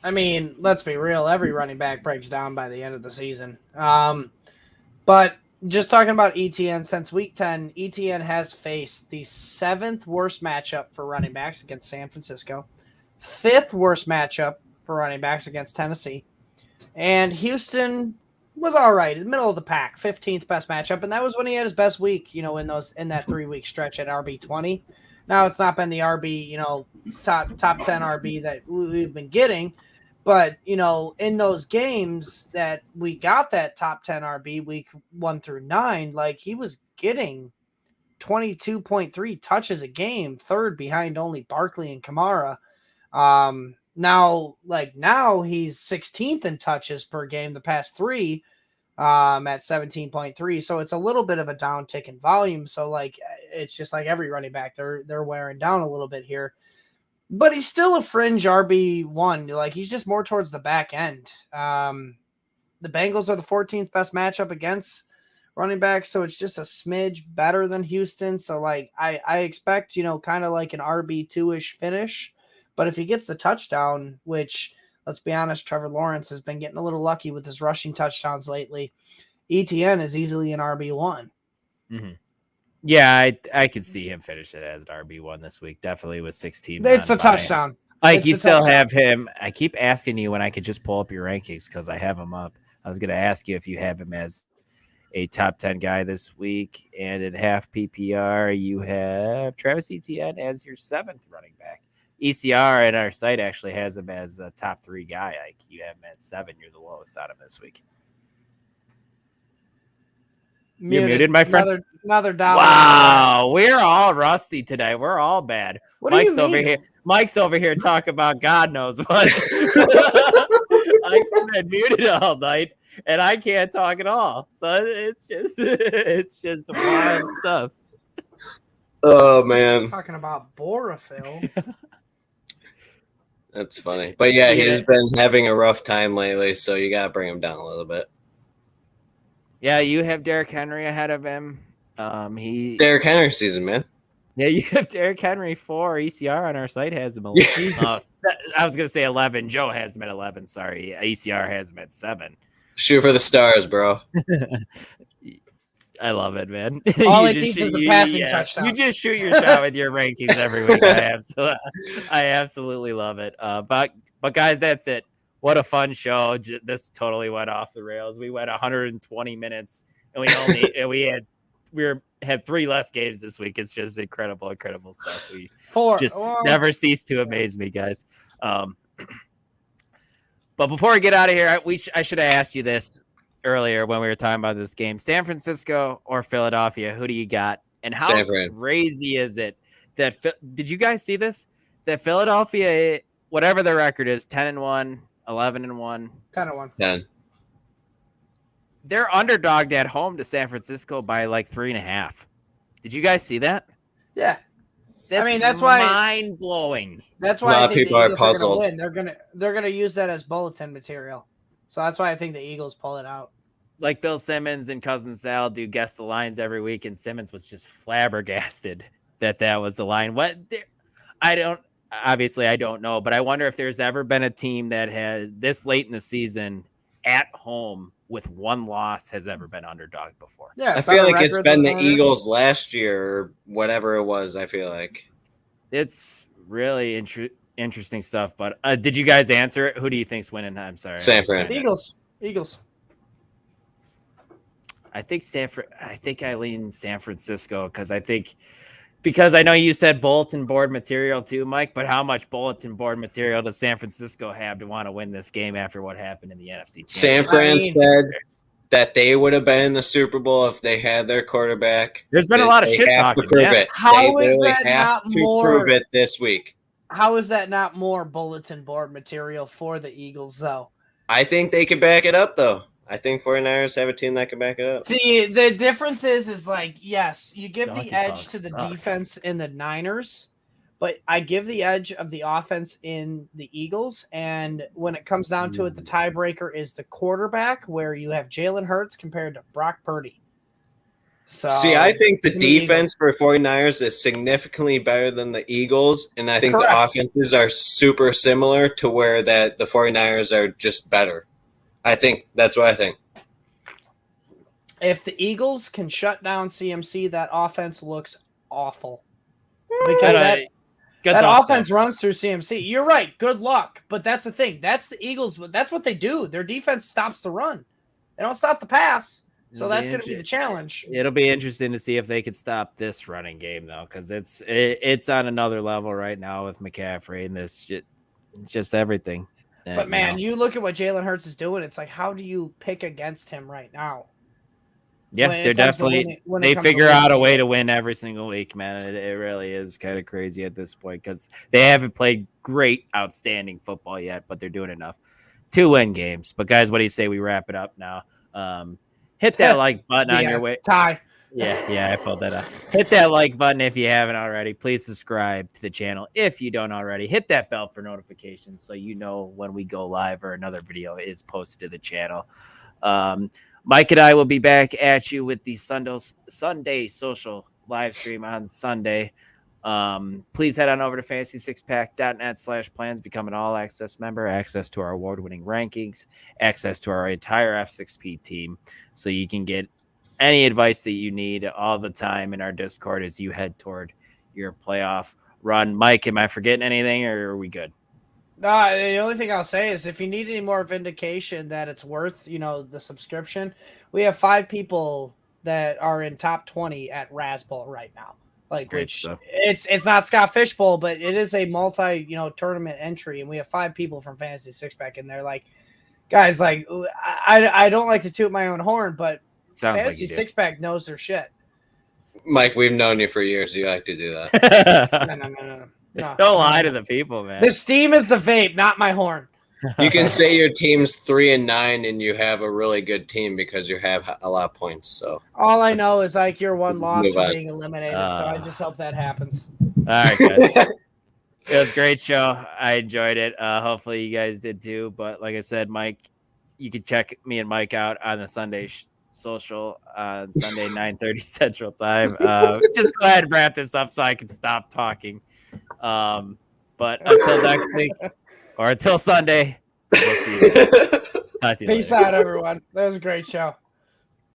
S3: I mean, let's be real. Every running back breaks down by the end of the season. But just talking about Etienne, since week 10, Etienne has faced the 7th worst matchup for running backs against San Francisco, 5th worst matchup for running backs against Tennessee, and Houston was all right, in the middle of the pack, 15th best matchup, and that was when he had his best week, in that 3-week stretch at RB20. Now it's not been the RB, top 10 RB that we've been getting, but in those games that we got that top 10 RB week 1 through 9, like he was getting 22.3 touches a game, 3rd behind only Barkley and Kamara. Now he's 16th in touches per game the past 3 at 17.3. So it's a little bit of a downtick in volume. So it's just like every running back, they're wearing down a little bit here. But he's still a fringe RB1. Like he's just more towards the back end. The Bengals are the 14th best matchup against running backs, so it's just a smidge better than Houston. So I expect, kind of like an RB2-ish finish. But if he gets the touchdown, which, let's be honest, Trevor Lawrence has been getting a little lucky with his rushing touchdowns lately, Etienne is easily an RB1.
S1: Mm-hmm. Yeah, I could see him finish it as an RB1 this week, definitely with 16.
S3: It's a touchdown.
S1: You still have him. I keep asking you when I could just pull up your rankings because I have him up. I was going to ask you if you have him as a top 10 guy this week. And in half PPR, you have Travis Etienne as your 7th running back. ECR at our site actually has him as a top 3 guy. Like you have him at 7. You're the lowest on him this week. You're muted, my friend.
S3: Another dollar.
S1: Wow, we're all rusty today. We're all bad.
S3: What
S1: Mike's
S3: do you
S1: over
S3: mean?
S1: here. Mike's over here talking about God knows what. Mike's been muted all night, and I can't talk at all. So it's just wild stuff.
S2: Oh man,
S3: Talking about Borophyll.
S2: that's funny. But yeah, he's been having a rough time lately, so you gotta bring him down a little bit.
S1: Yeah, you have Derrick Henry ahead of him.
S2: It's Derrick Henry season, man.
S1: Yeah, you have Derrick Henry 4. ECR on our site has him 11. I was gonna say 11. Joe has him at 11. Sorry, ECR has him at 7.
S2: Shoot for the stars, bro.
S1: I love it, man.
S3: All it needs is a passing touchdown.
S1: You just shoot your shot with your rankings every week. I absolutely love it. But guys, that's it. What a fun show. This totally went off the rails. We went 120 minutes and we had 3 less games this week. It's just incredible stuff. We never cease to amaze me, guys. But before I get out of here, I should have asked you this earlier when we were talking about this game. San Francisco or Philadelphia, who do you got? And how crazy is it that did you guys see this? That Philadelphia, whatever their record is, 10-1, 11-1,
S3: 10-1,
S2: 10.
S1: They're underdogged at home to San Francisco by like 3.5. Did you guys see that?
S3: Yeah.
S1: That's why mind blowing.
S3: That's why
S2: a lot
S3: I
S2: of
S3: think
S2: people
S3: the
S2: are
S3: Eagles
S2: puzzled.
S3: are gonna win. They're gonna use that as bulletin material. So that's why I think the Eagles pull it out.
S1: Like Bill Simmons and Cousin Sal do guess the lines every week, and Simmons was just flabbergasted that was the line. I don't know, but I wonder if there's ever been a team that has this late in the season at home with 1 loss has ever been underdog before.
S3: Yeah,
S2: I feel like it's been the Eagles last year or whatever it was. I feel like
S1: it's really interesting stuff. But did you guys answer it? Who do you think's winning? I'm sorry,
S2: San Fran.
S3: Eagles.
S1: I think I lean San Francisco because I know you said bulletin board material too, Mike, but how much bulletin board material does San Francisco have to want to win this game after what happened in the NFC Championship?
S2: San Fran said that they would have been in the Super Bowl if they had their quarterback.
S1: There's been a lot of shit talking.
S2: To prove it.
S3: How is that
S2: not more? Prove it this week.
S3: How is that not more bulletin board material for the Eagles, though?
S2: I think they could back it up, though. I think 49ers have a team that can back it up.
S3: See, the difference is like, yes, you give the edge to the defense in the Niners, but I give the edge of the offense in the Eagles. And when it comes down to it, the tiebreaker is the quarterback, where you have Jalen Hurts compared to Brock Purdy. So,
S2: see, I think the defense for 49ers is significantly better than the Eagles, and I think the offenses are super similar to where that the 49ers are just better. I think that's what I think.
S3: If the Eagles can shut down CMC, that offense looks awful. Because that offense runs through CMC. You're right. Good luck. But that's the thing. That's the Eagles. That's what they do. Their defense stops the run. They don't stop the pass. So that's going to be the challenge.
S1: It'll be interesting to see if they could stop this running game, though, because it's on another level right now with McCaffrey and this just everything.
S3: But, man, you look at what Jalen Hurts is doing. It's like, how do you pick against him right now?
S1: Yeah, they're definitely – they figure out a way to win every single week, man. It really is kind of crazy at this point because they haven't played great, outstanding football yet, but they're doing enough to win games. But, guys, what do you say we wrap it up now? Hit that like button on your way.
S3: Tie.
S1: Yeah, I pulled that up. Hit that like button if you haven't already. Please subscribe to the channel if you don't already. Hit that bell for notifications so you know when we go live or another video is posted to the channel. Mike and I will be back at you with the Sunday social live stream on Sunday. Please head on over to fantasy6pack.net/plans, become an all-access member, access to our award-winning rankings, access to our entire F6P team, so you can get any advice that you need all the time in our Discord as you head toward your playoff run. Mike, am I forgetting anything or are we good?
S3: The only thing I'll say is if you need any more vindication that it's worth, the subscription, we have 5 people that are in top 20 at Razzball right now. Like,
S1: Great
S3: which
S1: stuff.
S3: it's not Scott Fishbowl, but it is a multi, tournament entry, and we have 5 people from Fantasy Six Pack, and they're like, guys, like, I don't like to toot my own horn, but
S1: Sounds
S3: Fantasy
S1: like you
S3: Six Pack knows their shit.
S2: Mike, we've known you for years. You like to do that.
S3: No.
S1: Don't lie to the people, man.
S3: The steam is the vape, not my horn.
S2: You can say your team's 3-9 and you have a really good team because you have a lot of points. So
S3: All I know is like you're one loss
S2: move
S3: from
S2: on.
S3: being eliminated, so I just hope that happens.
S1: All right, guys. It was a great show. I enjoyed it. Hopefully you guys did too. But like I said, Mike, you can check me and Mike out on the Sunday social on Sunday 9:30 Central Time. Just go ahead and wrap this up so I can stop talking. But until next week or until Sunday, we'll see you guys. Talk to you
S3: Peace
S1: later.
S3: out, everyone. That was a great show.